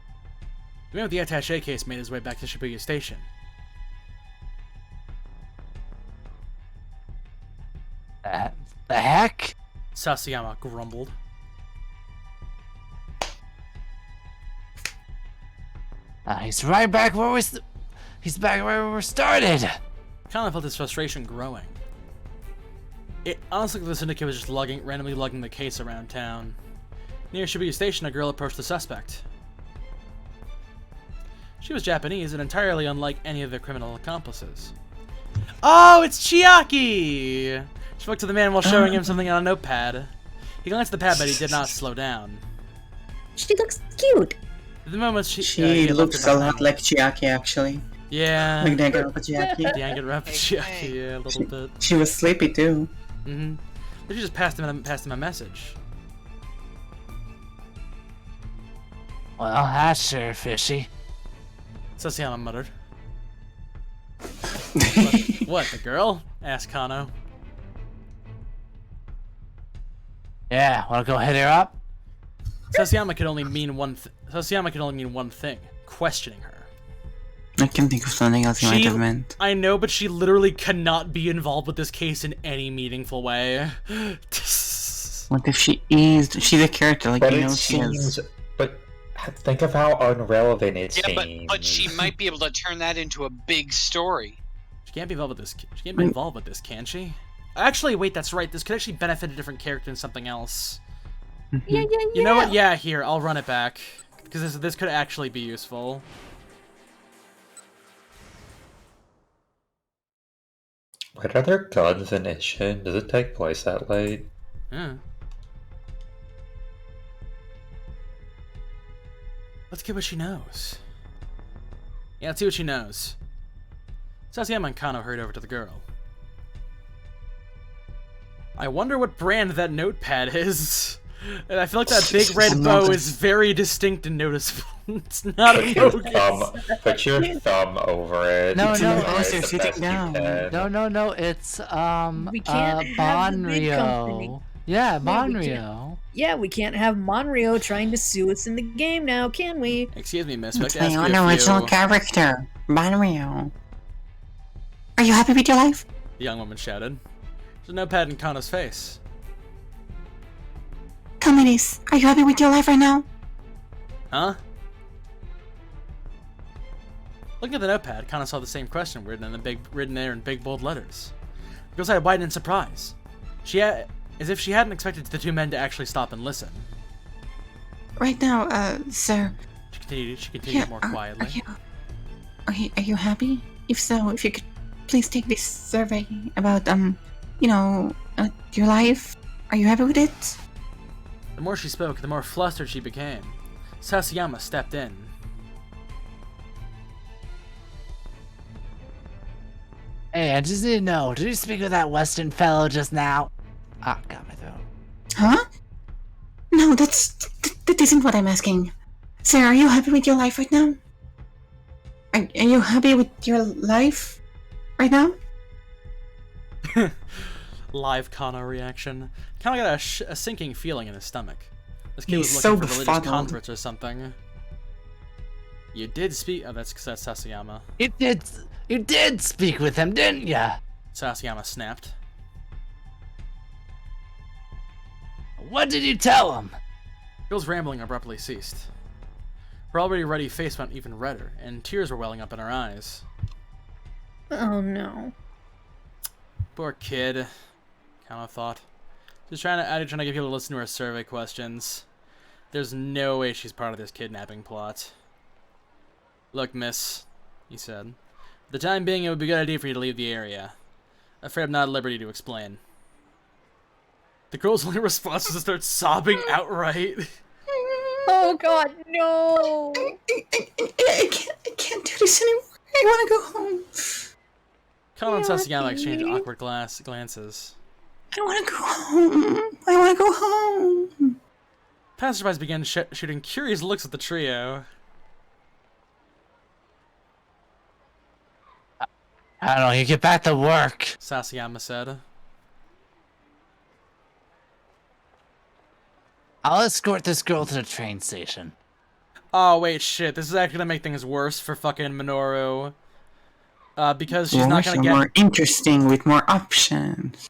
The man with the attaché case made his way back to Shibuya Station. The heck? Sasayama grumbled. He's right back where he's back where we started. Kano felt his frustration growing. It honestly looked like the syndicate was just randomly lugging the case around town. Near Shibuya Station, a girl approached the suspect. She was Japanese and entirely unlike any of their criminal accomplices. Oh, it's Chiaki! She spoke to the man while showing him something on a notepad. He glanced at the pad, but he did not slow down. She looks cute. At the moment, She looks a lot like Chiaki, actually. Yeah. Like Danganronpa Chiaki. Danganronpa Chiaki, yeah, a little bit. She was sleepy too. Mm-hmm. But she just passed him a message. Well, that's sure fishy. Sasayama muttered. What, the girl? Asked Kano. Yeah, wanna go hit her up? Sasayama could only mean one thing: questioning her. I can think of something else you might have meant. I know, but she literally cannot be involved with this case in any meaningful way. What if she is? She's a character, like, But you it know, she seems. has. But think of how unrelevant it Yeah, seems. but she might be able to turn that into a big story. She can't be involved with this. She can't be involved with this, can she? Actually, wait, that's right. This could actually benefit a different character in something else. Yeah. You know what? Yeah, here, I'll run it back. Because this could actually be useful. What are there guns in Ishin? Does it take place that late? Yeah. Let's get what she knows. Yeah, let's see what she knows. Sasayama and Kano hurried over to the girl. I wonder what brand that notepad is. And I feel like that big red bow is very distinct and noticeable. It's not a bogus. Put your thumb over it. No, It's no, alright, also the sitting best you down. can. No, it's We can't have the big company. Banryo. Yeah, we can't. Banryo. Yeah, we can't have Monrio trying to sue us in the game now, can we? Excuse me, miss, but I It's can ask my you own a original few... character, Banrio. Are you happy with your life? The young woman shouted. There's a notepad in Kano's face. Tell me this. Are you happy with your life right now? Huh? Looking at the notepad, Kano saw the same question written there in big bold letters. The girl's eyes widened in surprise. As if she hadn't expected the two men to actually stop and listen. Right now, sir. She continued more quietly. Are you happy? If so, if you could please take this survey about, your life. Are you happy with it? The more she spoke, the more flustered she became. Sasayama stepped in. Hey, I just need to know, did you speak with that Western fellow just now? Ah, got my throat. Huh? No, that isn't what I'm asking. Sir, are you happy with your life right now? Are you happy with your life right now? Live Kano reaction. Kano got a sinking feeling in his stomach. This kid He's was so looking for religious befuddled. converts or something. You did speak. Oh, that's Sasayama. You did speak with him, didn't ya? Sasayama snapped. What did you tell him? Girl's rambling abruptly ceased. Her already ruddy face went even redder, and tears were welling up in her eyes. Oh no. Poor kid, Kano thought. She's trying to get people to listen to her survey questions. There's no way she's part of this kidnapping plot. Look, miss, he said. For the time being, it would be a good idea for you to leave the area. Afraid I'm not at liberty to explain. The girl's only response was to start sobbing outright. Oh god, no! I can't do this anymore. I want to go home. Kano and Sasayama exchanged awkward glances. I want to go home. I want to go home. Passersby began shooting curious looks at the trio. I don't know, you get back to work. Sasayama said. I'll escort this girl to the train station. Oh, wait, shit. This is actually gonna make things worse for fucking Minoru. Because she's not gonna get... more interesting with more options.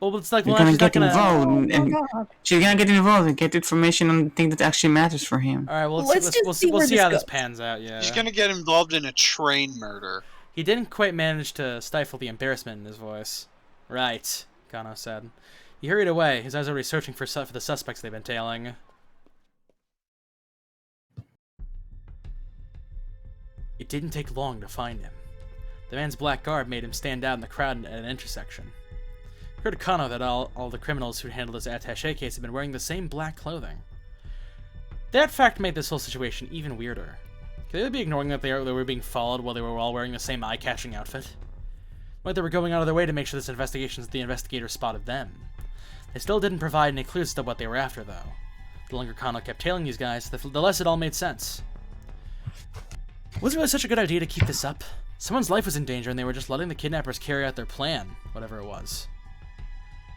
Well, it's like, You're well, gonna she's not get gonna... involved, and she's gonna get involved and get information on the thing that actually matters for him. Alright, well, Let's just see we'll where see this how this goes. pans out, yeah. He's gonna get involved in a train murder. He didn't quite manage to stifle the embarrassment in his voice. Right, Kano said. He hurried away, his eyes already searching for the suspects they've been tailing. It didn't take long to find him. The man's black garb made him stand out in the crowd at an intersection. It occurred to Kano that all the criminals who handled his attaché case had been wearing the same black clothing. That fact made this whole situation even weirder. Could they be ignoring that they were being followed while they were all wearing the same eye-catching outfit? Like they were going out of their way to make sure the investigators spotted them. They still didn't provide any clues to what they were after, though. The longer Kano kept tailing these guys, the less it all made sense. Was it really such a good idea to keep this up? Someone's life was in danger and they were just letting the kidnappers carry out their plan, whatever it was.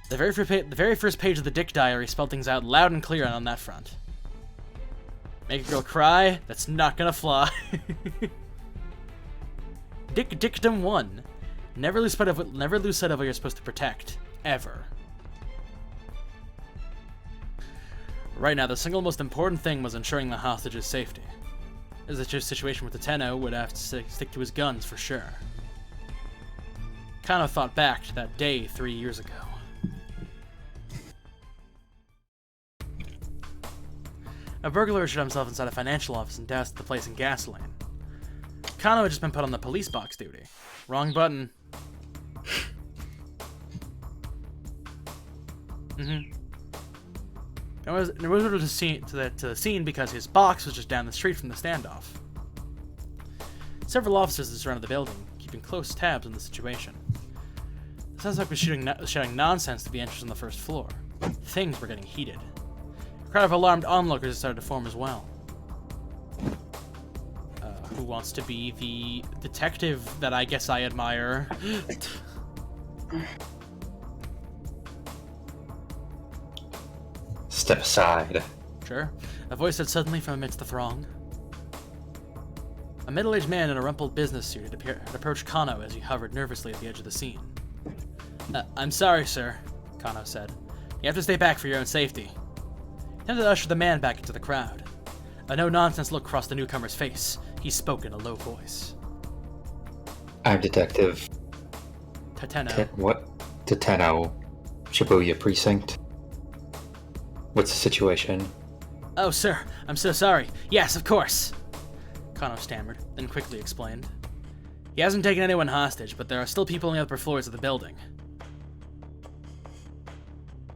The very first page of the Dick Diary spelled things out loud and clear on that front. Make a girl cry? That's not gonna fly. Dickdom 1. Never lose sight of what you're supposed to protect. Ever. Right now, the single most important thing was ensuring the hostage's safety. This is a situation where Tenno would have to stick to his guns for sure. Kano thought back to that day 3 years ago. A burglar shot himself inside a financial office and doused the place in gasoline. Kano had just been put on the police box duty. Wrong button. There was no to the scene because his box was just down the street from the standoff. Several officers had surrounded the building, keeping close tabs on the situation. The suspect was shouting nonsense to the entrance on the first floor. Things were getting heated. A crowd of alarmed onlookers started to form as well. Who wants to be the detective that I guess I admire? Step aside. Sure. A voice said suddenly from amidst the throng. A middle-aged man in a rumpled business suit had approached Kano as he hovered nervously at the edge of the scene. I'm sorry, sir, Kano said. You have to stay back for your own safety. He attempted to usher the man back into the crowd. A no-nonsense look crossed the newcomer's face. He spoke in a low voice. I'm Detective... Tenno. Tenno. Shibuya Precinct. What's the situation? Oh, sir, I'm so sorry. Yes, of course. Kano stammered, then quickly explained. He hasn't taken anyone hostage, but there are still people on the upper floors of the building.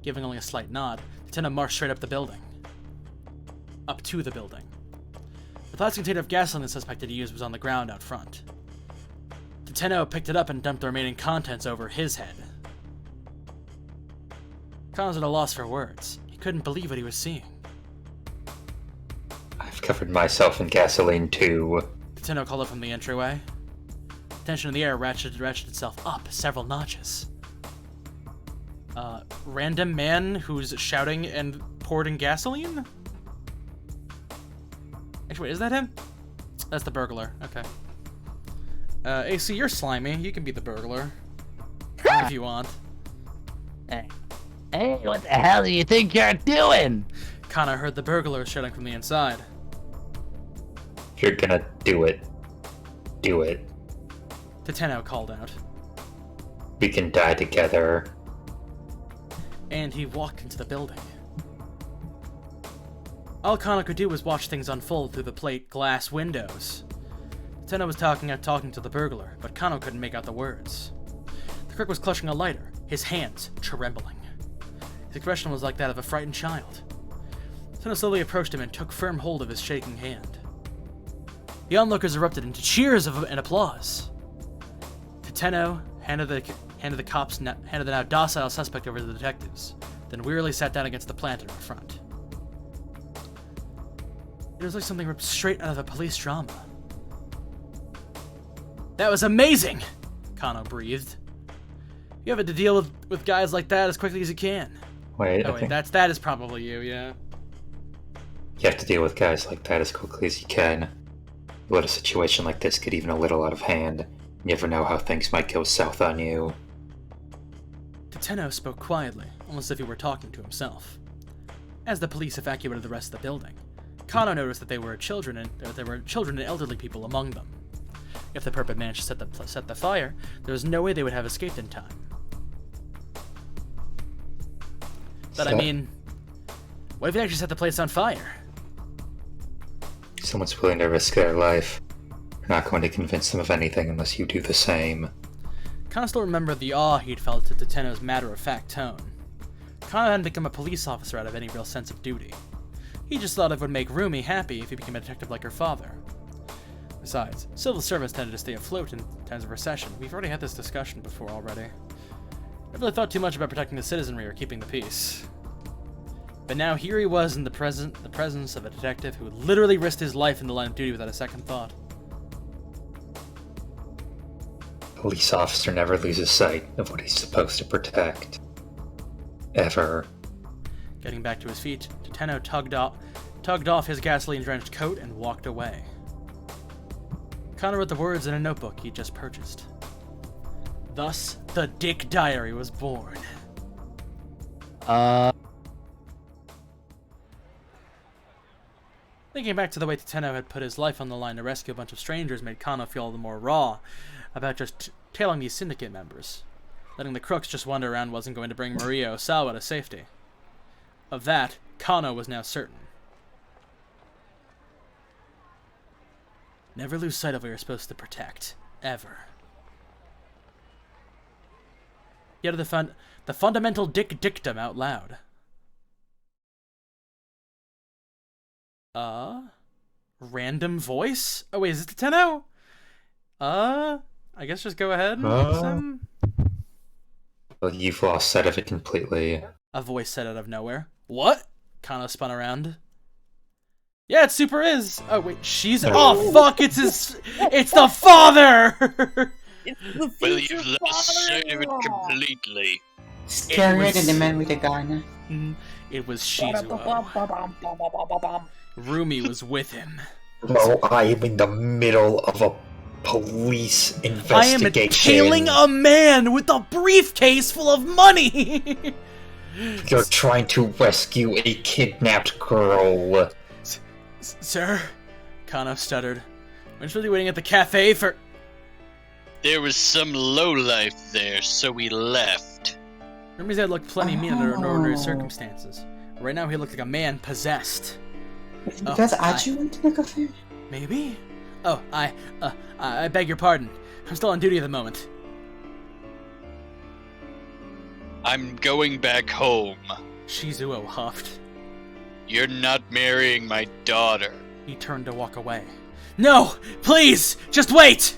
Giving only a slight nod, Tenno marched straight up the building. Up to the building. The plastic container of gasoline the suspect had used was on the ground out front. Tenno picked it up and dumped the remaining contents over his head. Kano was at a loss for words. He couldn't believe what he was seeing. I've covered myself in gasoline too. Tenno called up from the entryway. Tension in the air ratcheted itself up several notches. Random man who's shouting and pouring gasoline? Actually, wait, is that him? That's the burglar. Okay. AC, you're slimy. You can be the burglar. If you want. Hey, what the hell do you think you're doing? Kano heard the burglar shouting from the inside. If you're gonna do it, do it. Tenno called out. We can die together. And he walked into the building. All Kano could do was watch things unfold through the plate glass windows. Tenno was talking to the burglar, but Kano couldn't make out the words. The crook was clutching a lighter, his hands trembling. His expression was like that of a frightened child. Tenno slowly approached him and took firm hold of his shaking hand. The onlookers erupted into cheers and applause. Tenno handed the now docile suspect over to the detectives, then wearily sat down against the planter in front. It was like something ripped straight out of a police drama. That was amazing! Kano breathed. You have to deal with guys like that as quickly as you can. Wait, Oh I wait, think that is probably you, yeah. you have to deal with guys like that as quickly as you can. Let a situation like this get even a little out of hand. You never know how things might go south on you. Teteno spoke quietly, almost as if he were talking to himself. As the police evacuated the rest of the building, Kano noticed that there were children and elderly people among them. If the perp had managed to set the fire, there was no way they would have escaped in time. But I mean, what if they actually set the place on fire? Someone's willing to risk their life. You're not going to convince them of anything unless you do the same. Kano still remembered the awe he'd felt at Teteno's matter-of-fact tone. Kano hadn't become a police officer out of any real sense of duty. He just thought it would make Rumi happy if he became a detective like her father. Besides, civil servants tended to stay afloat in times of recession. We've already had this discussion before already. I really thought too much about protecting the citizenry or keeping the peace. But now here he was in the presence of a detective who literally risked his life in the line of duty without a second thought. A police officer never loses sight of what he's supposed to protect. Ever. Getting back to his feet, Teteno tugged off his gasoline-drenched coat and walked away. Kano wrote the words in a notebook he'd just purchased. Thus, the Dick Diary was born. Thinking back to the way Teteno had put his life on the line to rescue a bunch of strangers made Kano feel all the more raw about just tailing these syndicate members. Letting the crooks just wander around wasn't going to bring Maria Osawa to safety. Of that, Kano was now certain. Never lose sight of what you're supposed to protect. Ever. He uttered the fundamental dictum out loud. Random voice? Oh wait, is it Teteno? I guess just go ahead and listen. Well, you've lost sight of it completely. A voice said out of nowhere. What? Kano spun around. Yeah, it super is. Oh wait, oh fuck, it's the father! It's the Well, future you've lost sight of it completely. Scarier than the man with the gun. It was Shizuo. Rumi was with him. Well, I am in the middle of a police investigation. I am tailing a man with a briefcase full of money! You're trying to rescue a kidnapped girl. Sir? Kano stuttered. We're just really waiting at the cafe for... There was some lowlife there, so we left. Rumi's head looked plenty mean under ordinary circumstances. Right now he looked like a man possessed. Because Achu went to the cafe? Maybe? Oh, I beg your pardon. I'm still on duty at the moment. I'm going back home. Shizuo huffed. You're not marrying my daughter. He turned to walk away. No! Please! Just wait!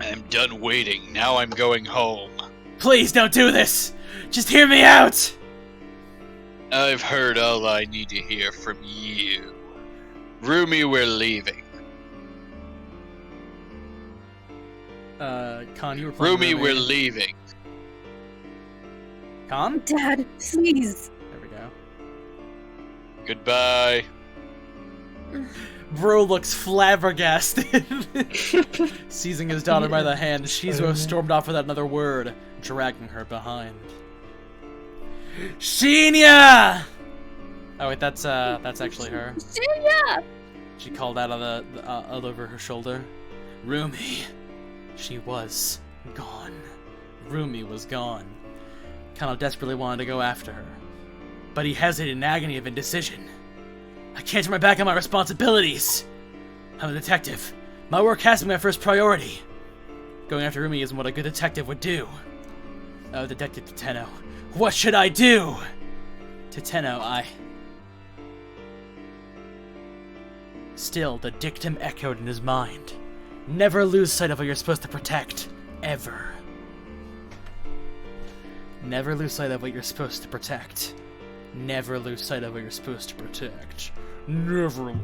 I'm done waiting. Now I'm going home. Please don't do this! Just hear me out! I've heard all I need to hear from you. Rumi, we're leaving. Con, you were playing Rumi, we're leaving. Con? Dad, please. There we go. Goodbye. Bro looks flabbergasted. Seizing his daughter by the hand, Shizuo stormed off without another word, dragging her behind. Shinya! Oh wait, that's actually her. Shinya! She called out of over her shoulder. Rumi. She was gone. Rumi was gone. Kano desperately wanted to go after her, but he hesitated in agony of indecision. I can't turn my back on my responsibilities. I'm a detective. My work has to be my first priority. Going after Rumi isn't what a good detective would do. Oh, Detective Teteno, what should I do? Teteno, Still, the dictum echoed in his mind. Never lose sight of what you're supposed to protect. Ever. Never lose sight of what you're supposed to protect. Never lose sight of what you're supposed to protect. Never.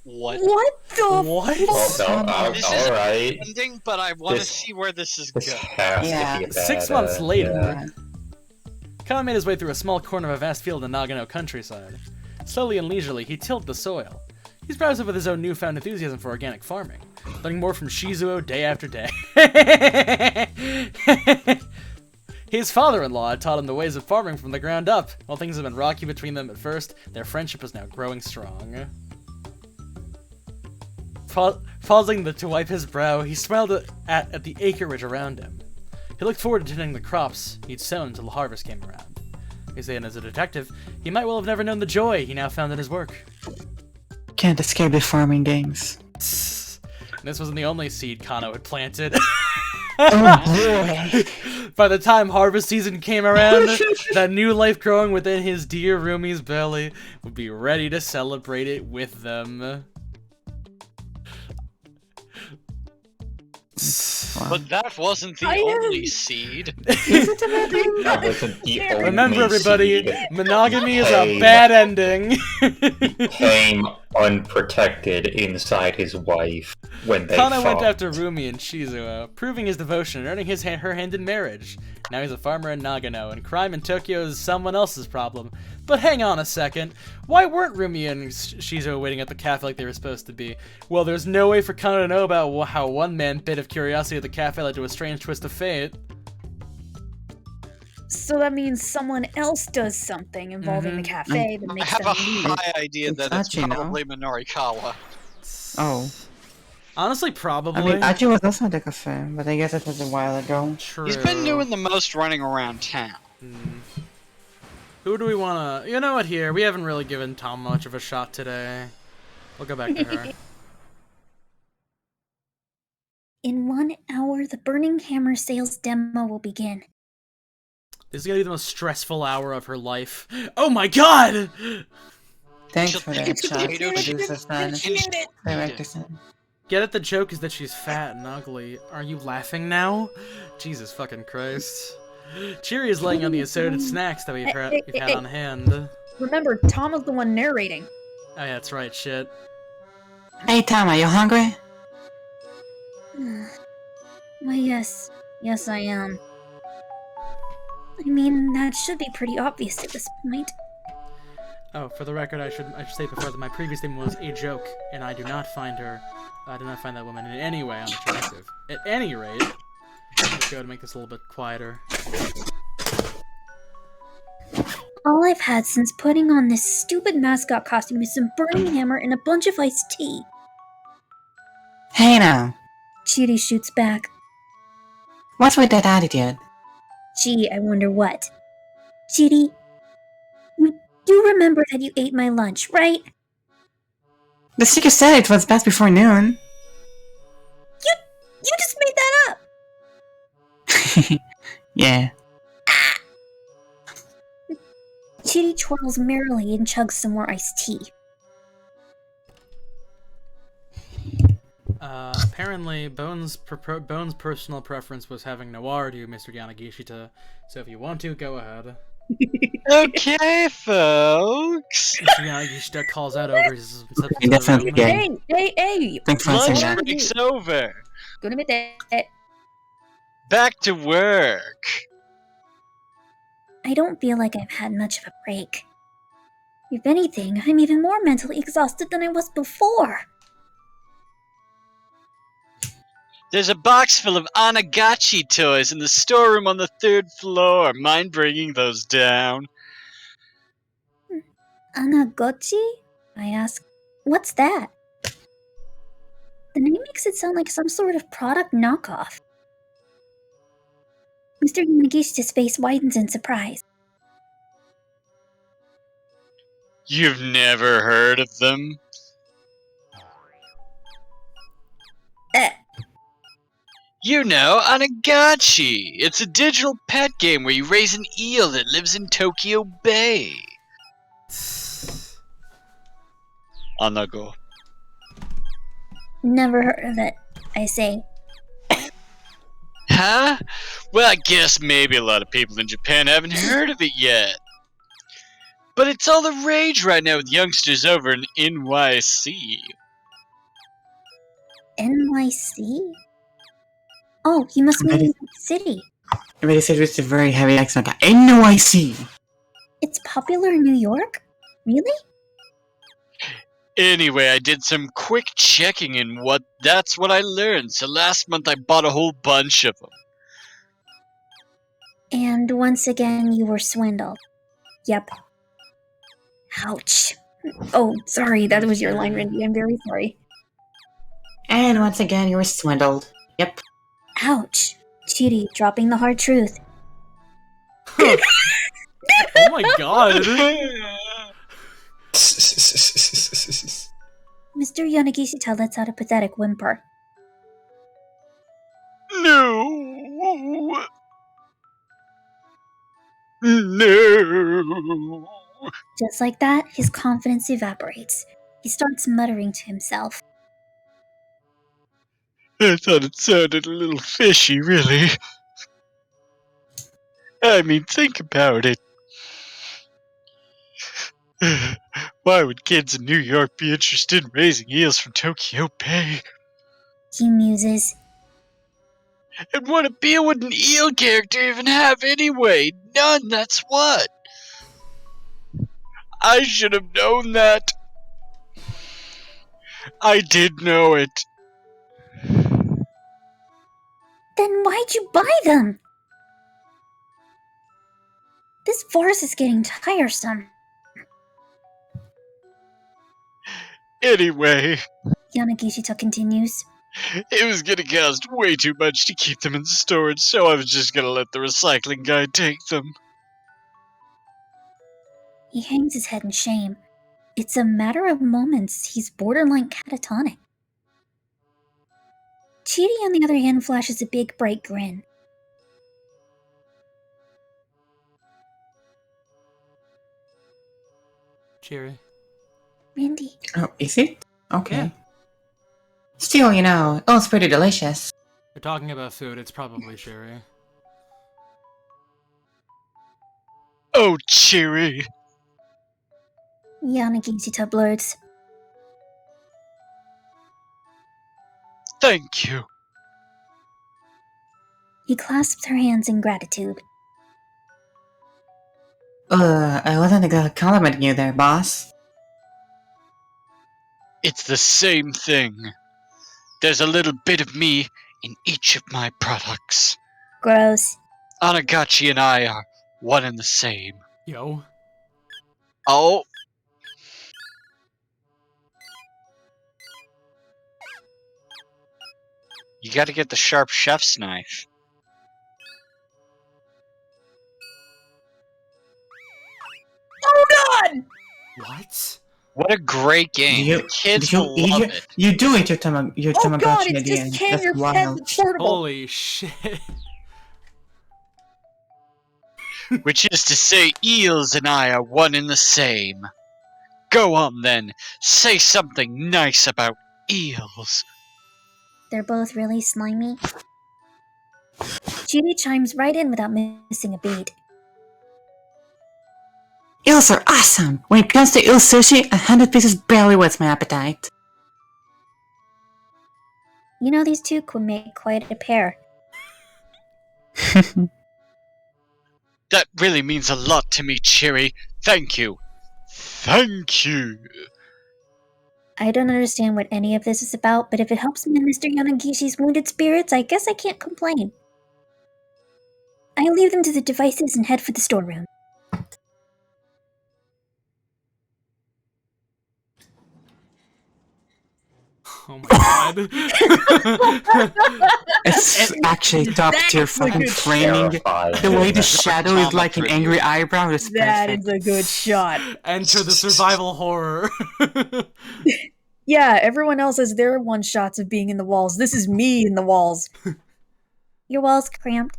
What? What the What? Oh, no, This is alright. ending, but I want to This- see where this is This going. has Yeah. to be a bad, 6 months later, Yeah. Kana made his way through a small corner of a vast field in the Nagano countryside. Slowly and leisurely, he tilled the soil. He's browsing with his own newfound enthusiasm for organic farming, learning more from Shizuo day after day. His father-in-law had taught him the ways of farming from the ground up. While things had been rocky between them at first, their friendship was now growing strong. Pausing to wipe his brow, he smiled at the acreage around him. He looked forward to tending the crops he'd sown until the harvest came around. He said, as a detective, he might well have never known the joy he now found in his work. Can't escape the farming games. This wasn't the only seed Kano had planted. Oh boy. By the time harvest season came around, that new life growing within his dear Rumi's belly would be ready to celebrate it with them. But that wasn't the I only seed. That wasn't the only Remember, everybody, seed. monogamy is a bad ending. Came unprotected inside his wife when they Kana fought. went after Rumi and Shizuo, proving his devotion and earning her hand in marriage. Now he's a farmer in Nagano, and crime in Tokyo is someone else's problem. But hang on a second, why weren't Rumi and Shizuo waiting at the cafe like they were supposed to be? Well, there's no way for Kana to know about how one man bit of curiosity at the cafe led to a strange twist of fate. So that means someone else does something involving the cafe that I makes have them a leave. high idea that it's Itachi, no? probably Minorikawa. Oh. Honestly, I probably. mean, Achi was also at the cafe, but I guess it was a while ago. True. He's been doing the most running around town. Who do we want to... You know what, here, we haven't really given Tom much of a shot today. We'll go back to her. In 1 hour, the Burning Hammer sales demo will begin. This is gonna be the most stressful hour of her life. Oh my god! Thanks for that It's shot, potato producer son, director son. Get it? The joke is that she's fat and ugly. Are you laughing now? Jesus fucking Christ. Cheery is laying on the assorted snacks that we've had on hand. Remember, Tom was the one narrating. Oh yeah, that's right, shit. Hey Tom, are you hungry? Why, yes. Yes, I am. I mean, that should be pretty obvious at this point. Oh, for the record, I should say before that my previous statement was a joke, and I do not find that woman in any way unattractive. At any rate, let's go to make this a little bit quieter. All I've had since putting on this stupid mascot costume is some Burning Hammer and a bunch of iced tea. Hey now, Chiri shoots back. what's with that attitude? Gee, I wonder what. Chiri, you do remember that you ate my lunch, right? The secret said it was best before noon. You just made that up! Yeah. Chiri twirls merrily and chugs some more iced tea. Apparently, Bones' personal preference was having Noir do Mr. Yanagishita, so if you want to, go ahead. Okay, folks. Mr. Yanagishita calls out over his He definitely room. gay. Hey! Thanks for saying Lunch that. break's over. Gonna admit that. Back to work. I don't feel like I've had much of a break. If anything, I'm even more mentally exhausted than I was before. There's a box full of Anagachi toys in the storeroom on the 3rd floor. Mind bringing those down? Anagochi? I ask. What's that? The name makes it sound like some sort of product knockoff. Mr. Yamagishita's face widens in surprise. You've never heard of them? You know, Anagachi! It's a digital pet game where you raise an eel that lives in Tokyo Bay. Anago. Never heard of it, I say. Huh? Well, I guess maybe a lot of people in Japan haven't heard of it yet. But it's all the rage right now with youngsters over in NYC. NYC? Oh, you must mean New York City. Everybody said with a very heavy accent. NYC. It's popular in New York? Really? Anyway, I did some quick checking and that's what I learned. So last month I bought a whole bunch of them. And once again, you were swindled. Yep. Ouch. Oh, sorry, that was your line, Randy. I'm very sorry. And once again, you were swindled. Yep. Ouch. Chidi, dropping the hard truth. Oh my god. Mr. Yanagishita lets out a pathetic whimper. No. No. Just like that, his confidence evaporates. He starts muttering to himself. I thought it sounded a little fishy, really. I mean, think about it. Why would kids in New York be interested in raising eels from Tokyo Bay? He muses. And what appeal would an eel character even have anyway? None, that's what. I should have known that. I did know it. Then why'd you buy them? This farce is getting tiresome. Anyway, Yanagishita continues. it was gonna cost way too much to keep them in storage, so I was just gonna let the recycling guy take them. He hangs his head in shame. It's a matter of moments. He's borderline catatonic. Chidi, on the other hand, flashes a big, bright grin. Cheery. Randy. Oh, is it? Okay. Yeah. Still, you know, it was pretty delicious. We're talking about food, it's probably Sherry. Oh, Cheery. Yanagishita blurts. Thank you. He clasps her hands in gratitude. I wasn't gonna compliment you there, boss. It's the same thing. There's a little bit of me in each of my products. Gross. Anagachi and I are one and the same. Yo. Oh. You gotta get the sharp chef's knife. Oh god! What? What a great game. Kids will love it. You do eat your Oh Tamagotchi god, at it's the just end. can That's your pet wild. portable. Holy shit. Which is to say, eels and I are one and the same. Go on then, say something nice about eels. They're both really slimy. Chidi chimes right in without missing a beat. Eels are awesome! When it comes to eel sushi, 100 pieces barely whets my appetite. You know, these two could make quite a pair. That really means a lot to me, Cherry. Thank you. Thank you. I don't understand what any of this is about, but if it helps mend Mr. Yanagishi's wounded spirits, I guess I can't complain. I leave them to the devices and head for the storeroom. Oh my god. It's actually top tier That's a fucking good framing. Terrifying. The way the shadow is like an angry eyebrow is That perfect. is a good shot. Enter the survival horror. Yeah, everyone else has their one shots of being in the walls. This is me in the walls. Your wall's cramped.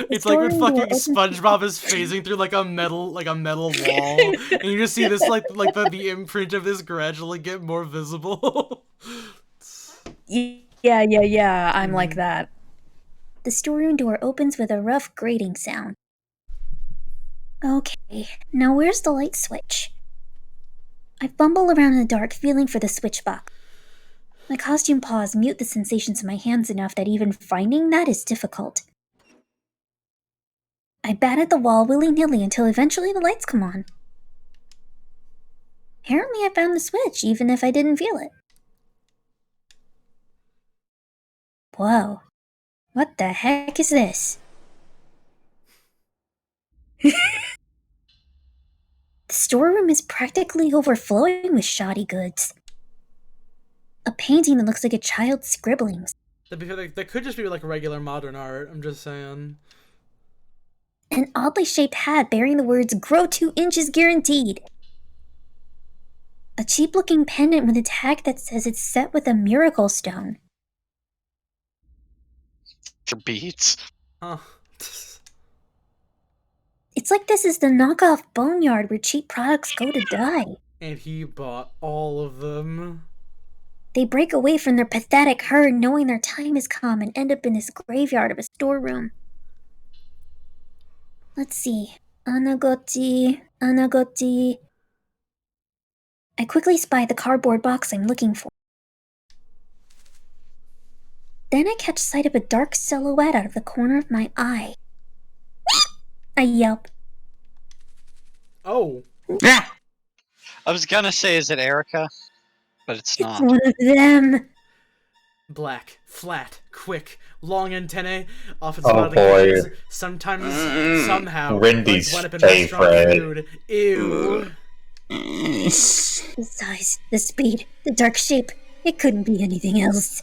It's like when storeroom door fucking opens- SpongeBob is phasing through like a metal wall, and you just see this the imprint of this gradually get more visible. Yeah, I'm like that. The storeroom door opens with a rough grating sound. Okay, now where's the light switch? I fumble around in the dark, feeling for the switch box. My costume paws mute the sensations in my hands enough that even finding that is difficult. I bat at the wall willy-nilly until eventually the lights come on. Apparently I found the switch, even if I didn't feel it. Whoa. What the heck is this? The storeroom is practically overflowing with shoddy goods. A painting that looks like a child's scribblings. That could just be like regular modern art, I'm just saying. An oddly shaped hat bearing the words "Grow 2 inches guaranteed." A cheap-looking pendant with a tag that says it's set with a miracle stone. Your beads. Huh. It's like this is the knockoff boneyard where cheap products go to die. And he bought all of them. They break away from their pathetic herd knowing their time has come and end up in this graveyard of a storeroom. Let's see. Anagoti. I quickly spy the cardboard box I'm looking for. Then I catch sight of a dark silhouette out of the corner of my eye. I yelp. Oh. Yeah. I was gonna say, is it Erica? But it's not. It's one of them. Black, flat, quick, long antennae, often Oh, spotted boy. kids, sometimes, somehow, Wendy's like went up in restaurant favorite. food. Ew. The size, the speed, the dark shape. It couldn't be anything else.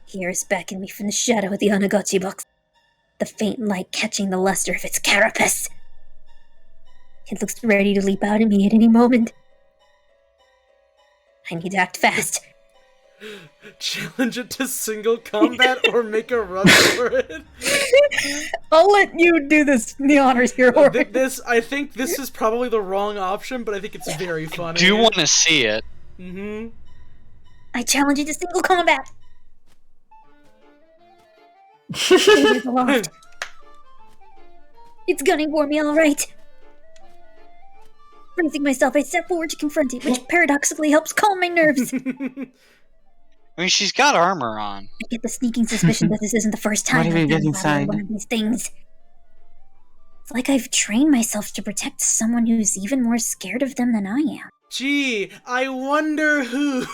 Here is beckoning me from the shadow of the Onagachi box, the faint light catching the luster of its carapace. It looks ready to leap out at me at any moment. I need to act fast. Challenge it to single combat or make a run for it. I'll let you do the honors here, Orin. I think this is probably the wrong option, but I think it's very funny. Do you want to see it? Mm-hmm. I challenge you to single combat. There's a loft. It's gunning for me, all right. Bracing myself, I step forward to confront it, which paradoxically helps calm my nerves. I mean, she's got armor on. I get the sneaking suspicion that this isn't the first time What if we I've get done inside? one of these things. It's like I've trained myself to protect someone who's even more scared of them than I am. Gee, I wonder who.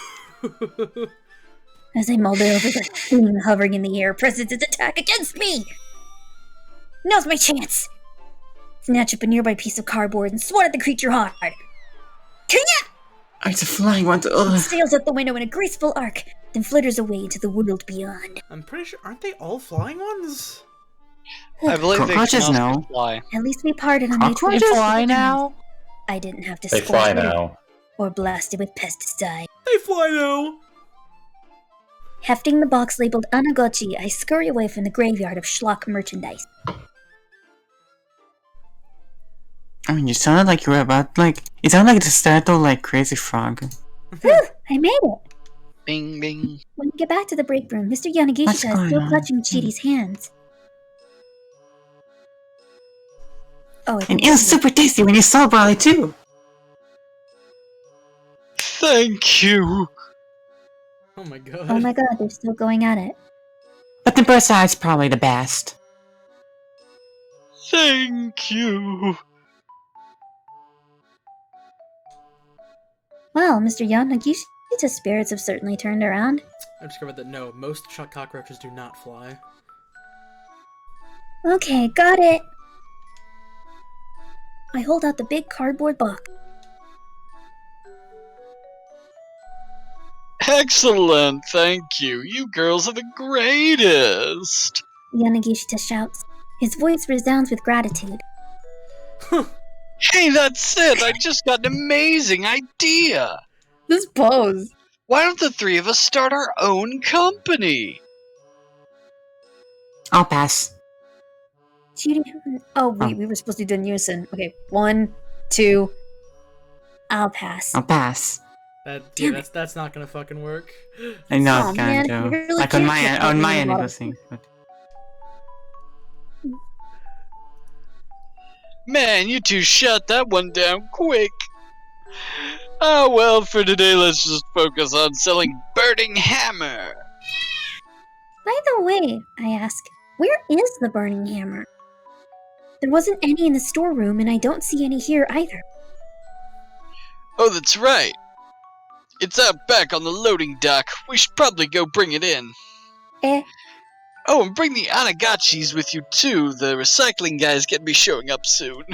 As I mull over the thing hovering in the air, presses its attack against me. Now's my chance. Snatch up a nearby piece of cardboard and swat at the creature hard. Kanya! It's a flying one. Ugh. Sails out the window in a graceful arc, then flitters away into the world beyond. I'm pretty sure, aren't they all flying ones? I believe they can Cockroaches also no. fly. At least we parted on my Cockroaches fly now? I didn't have to They splash fly it now. or blast it with pesticide. They fly now. Hefting the box labeled Anagochi, I scurry away from the graveyard of schlock merchandise. I mean, you sounded like you were about, like... It sounded like the startle, like, crazy frog. Whew, I made it! Bing, bing. When we get back to the break room, Mr. Yanagishi What's is going still on? clutching Chidi's hands. Oh, I And think it was super tasty when you saw Brawly too! Thank you. Oh my god. oh my god, they're still going at it. But the bird side's probably the best. Thank you. Well, Mr. Yanagishi's spirits have certainly turned around. I discovered that no, most cockroaches do not fly. Okay, got it! I hold out the big cardboard box. Excellent, thank you. You girls are the greatest. Yanagishita shouts. His voice resounds with gratitude. Hey, that's it. I just got an amazing idea. This pose. Why don't the three of us start our own company? I'll pass. Chidi... Oh, wait, we were supposed to do in unison. Okay, 1, 2... I'll pass. I'll pass. Damn That's not gonna fucking work. I know Aw, it's man, kind you of. really Like on can't my get end, on my that end it many was thing. But... Man, you two shot that one down quick. Oh well, for today let's just focus on selling Burning Hammer. By the way, I ask, where is the burning hammer? There wasn't any in the storeroom, and I don't see any here either. Oh, that's right. It's out back on the loading dock. We should probably go bring it in. Eh, Oh, and bring the Anagachis with you too. The recycling guy's gonna be showing up soon.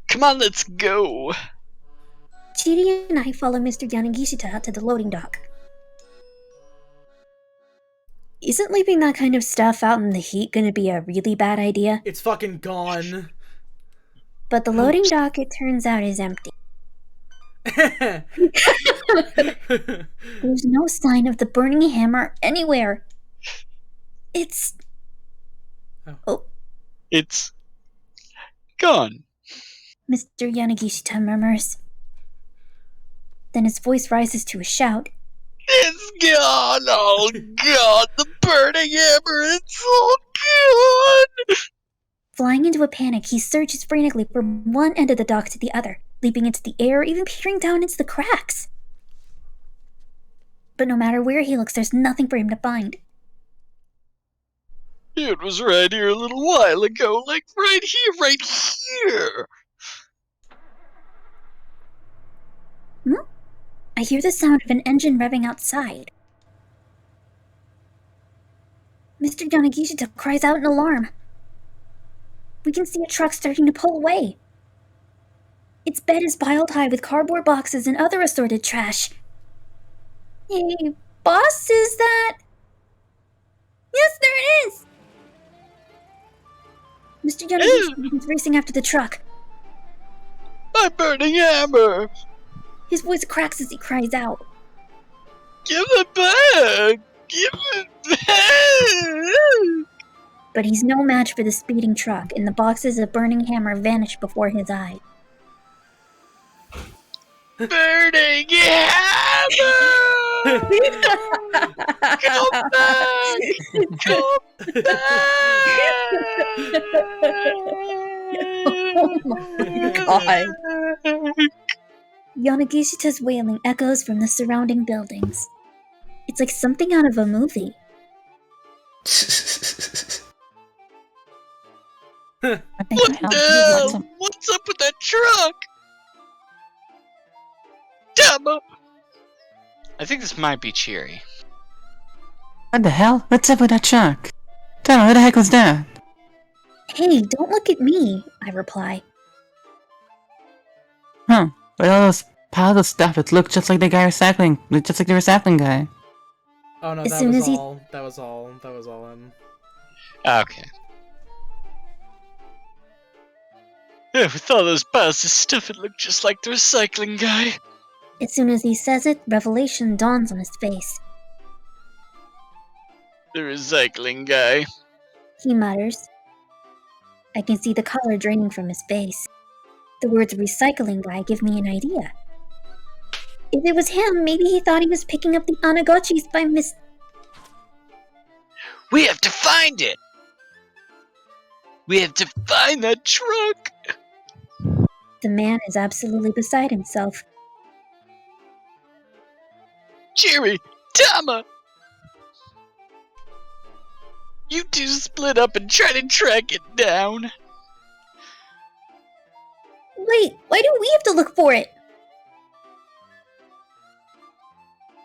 Come on, let's go. Chiri and I follow Mr. Yanagishita to the loading dock. Isn't leaving that kind of stuff out in the heat gonna be a really bad idea? It's fucking gone. But the loading dock, it turns out, is empty. There's no sign of the burning hammer anywhere. It's... Oh, It's gone. Mr. Yanagishita murmurs. Then his voice rises to a shout. It's gone! Oh god, the burning hammer, it's all gone! Flying into a panic, he surges frantically from one end of the dock to the other, leaping into the air, even peering down into the cracks. But no matter where he looks, there's nothing for him to find. It was right here a little while ago, like right here! I hear the sound of an engine revving outside. Mr. Yanagishita cries out in alarm. We can see a truck starting to pull away. Its bed is piled high with cardboard boxes and other assorted trash. Hey, boss, is that... Yes, there it is! Mr. Yanagishita is racing after the truck. My burning hammer! His voice cracks as he cries out. Give it back! Give it back! But he's no match for the speeding truck, and the boxes of burning hammer vanish before his eyes. Burning hammer! Come back! Come Oh my god. Yanagishita's wailing echoes from the surrounding buildings. It's like something out of a movie. I think What I helped the you with hell? some- What's up with that truck? Damn! I think this might be Cheery. What the hell? What's up with that truck? Tell me, what the heck was that? Hey, don't look at me, I reply. Huh. With all those piles of stuff, it looked just like the guy recycling. Just like the recycling guy. Oh no, As that soon was as he- all. That was all. That was all him. Okay. Yeah, with all those piles of stuff, it looked just like the recycling guy. As soon as he says it, revelation dawns on his face. The recycling guy. He mutters. I can see the color draining from his face. The words recycling guy give me an idea. If it was him, maybe he thought he was picking up the Anagachis by We have to find it! We have to find that truck! The man is absolutely beside himself. Jerry! Tama! You two split up and try to track it down. Wait, why do we have to look for it?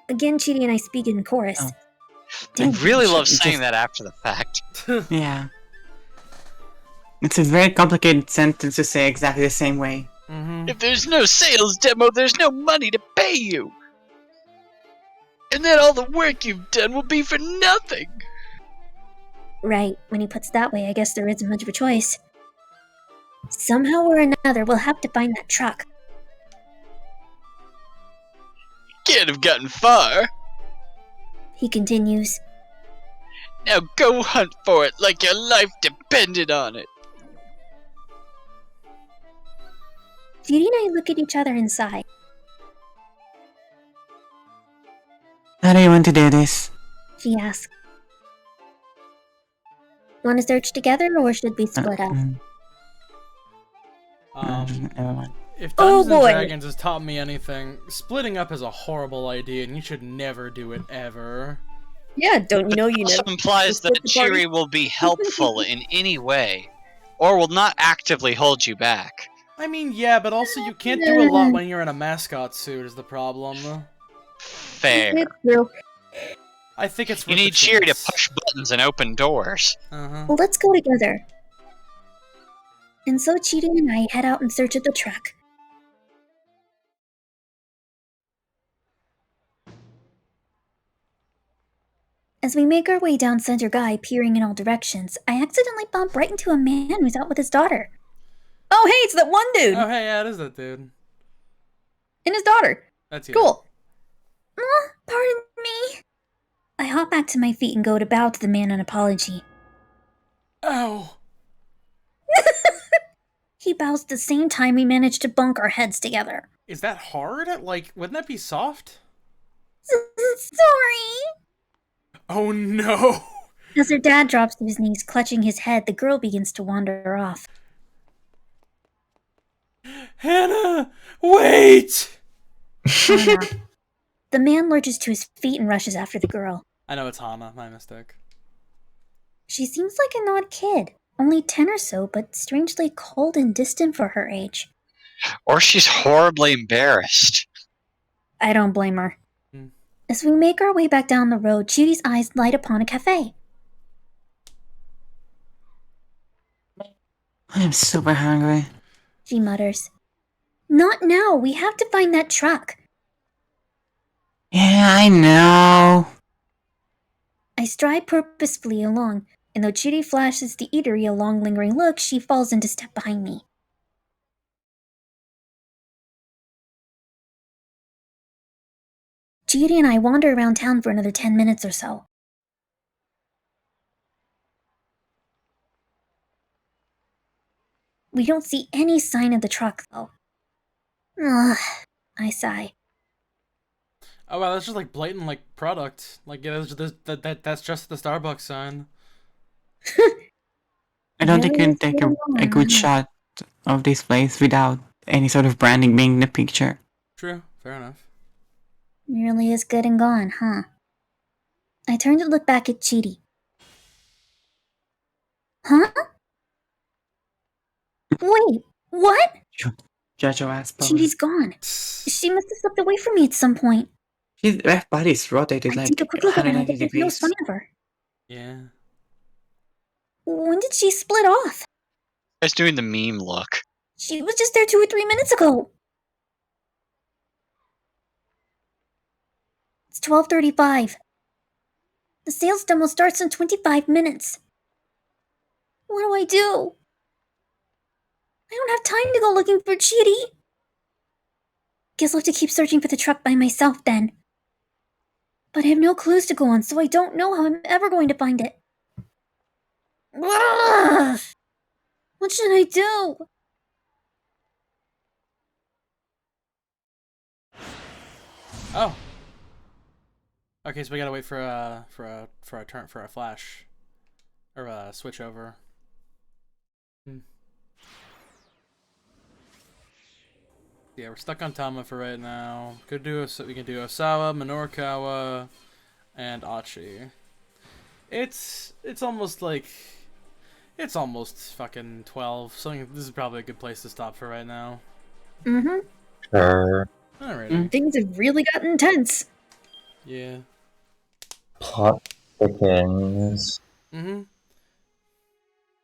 Again, Chidi and I speak in chorus. Oh. I really love Just- saying that after the fact. Yeah. It's a very complicated sentence to say exactly the same way. Mm-hmm. If there's no sales demo, there's no money to pay you. And then all the work you've done will be for nothing. Right, when he puts it that way, I guess there isn't much of a choice. Somehow or another, we'll have to find that truck. Can't have gotten far. He continues. Now go hunt for it like your life depended on it. Judy and I look at each other and sigh. How do you want to do this? She asks. Want to search together or should we split up? Never mind. If Oh, Dungeons and boy. Dragons has taught me anything, splitting up is a horrible idea, and you should never do it ever. Yeah, don't you know you also never implies that split the party? Chiri will be helpful in any way, or will not actively hold you back. I mean, yeah, but also you can't do a lot when you're in a mascot suit is the problem. Fair. It's true. I think it's You worth need the Chiri to chance. push buttons and open doors. Uh-huh. Well, let's go together. And so Chidi and I head out in search of the truck. As we make our way down Center Guy, peering in all directions, I accidentally bump right into a man who's out with his daughter. Oh, hey, it's that one dude Oh, hey, yeah, it is that dude. and his daughter. That's you. Cool. Pardon me. I hop back to my feet and go to bow to the man in apology. Ow. He bows at the same time we manage to bunk our heads together. Is that hard? Like, wouldn't that be soft? Sorry. Oh, no. As her dad drops to his knees, clutching his head, the girl begins to wander off. Hannah, wait! Hana. The man lurches to his feet and rushes after the girl. I know it's Hana, my mistake. She seems like an odd kid, only 10 or so, but strangely cold and distant for her age. Or she's horribly embarrassed. I don't blame her. Hmm. As we make our way back down the road, Judy's eyes light upon a cafe. I am super hungry. She mutters. Not now, we have to find that truck. Yeah, I know. I stride purposefully along, and though Judy flashes the eatery a long lingering look, she falls into step behind me. Judy and I wander around town for another 10 minutes or so. We don't see any sign of the truck, though. Ugh, I sigh. Oh, wow, that's just like blatant, like, product. Like, yeah, that's just the Starbucks sign. I don't think you can take a good shot of this place without any sort of branding being in the picture. True, fair enough. Nearly as good and gone, huh? I turn to look back at Chidi. Huh? Wait, what? Judge your ass, Chidi's gone. She must have slipped away from me at some point. His left body's rotated I like take a quick look at her and I 190 think there's no degrees. sign of her. Yeah. When did she split off? Just doing the meme look. She was just there 2 or 3 minutes ago. It's 12:35. The sales demo starts in 25 minutes. What do I do? I don't have time to go looking for Chidi. Guess I'll have to keep searching for the truck by myself then. But I have no clues to go on, so I don't know how I'm ever going to find it. Ugh! What should I do? Oh. Okay, so we gotta wait for a flash. Or a switch over. Yeah, we're stuck on Tama for right now. We can do Osawa, Minorikawa, and Achi. It's almost like it's almost fucking 12. So this is probably a good place to stop for right now. Mm-hmm. Sure. Alrighty. Things have really gotten intense. Yeah. Plot thickens. Mm-hmm.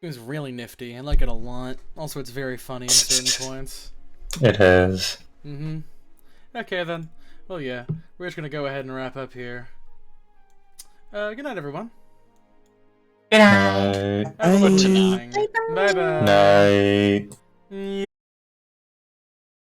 It was really nifty. I like it a lot. Also, it's very funny in certain points. It is. Mm-hmm. Okay, then. Well, yeah. We're just gonna go ahead and wrap up here. Good night, everyone. Good night. Night. Have a good Bye. evening. Bye-bye. Night. Yeah.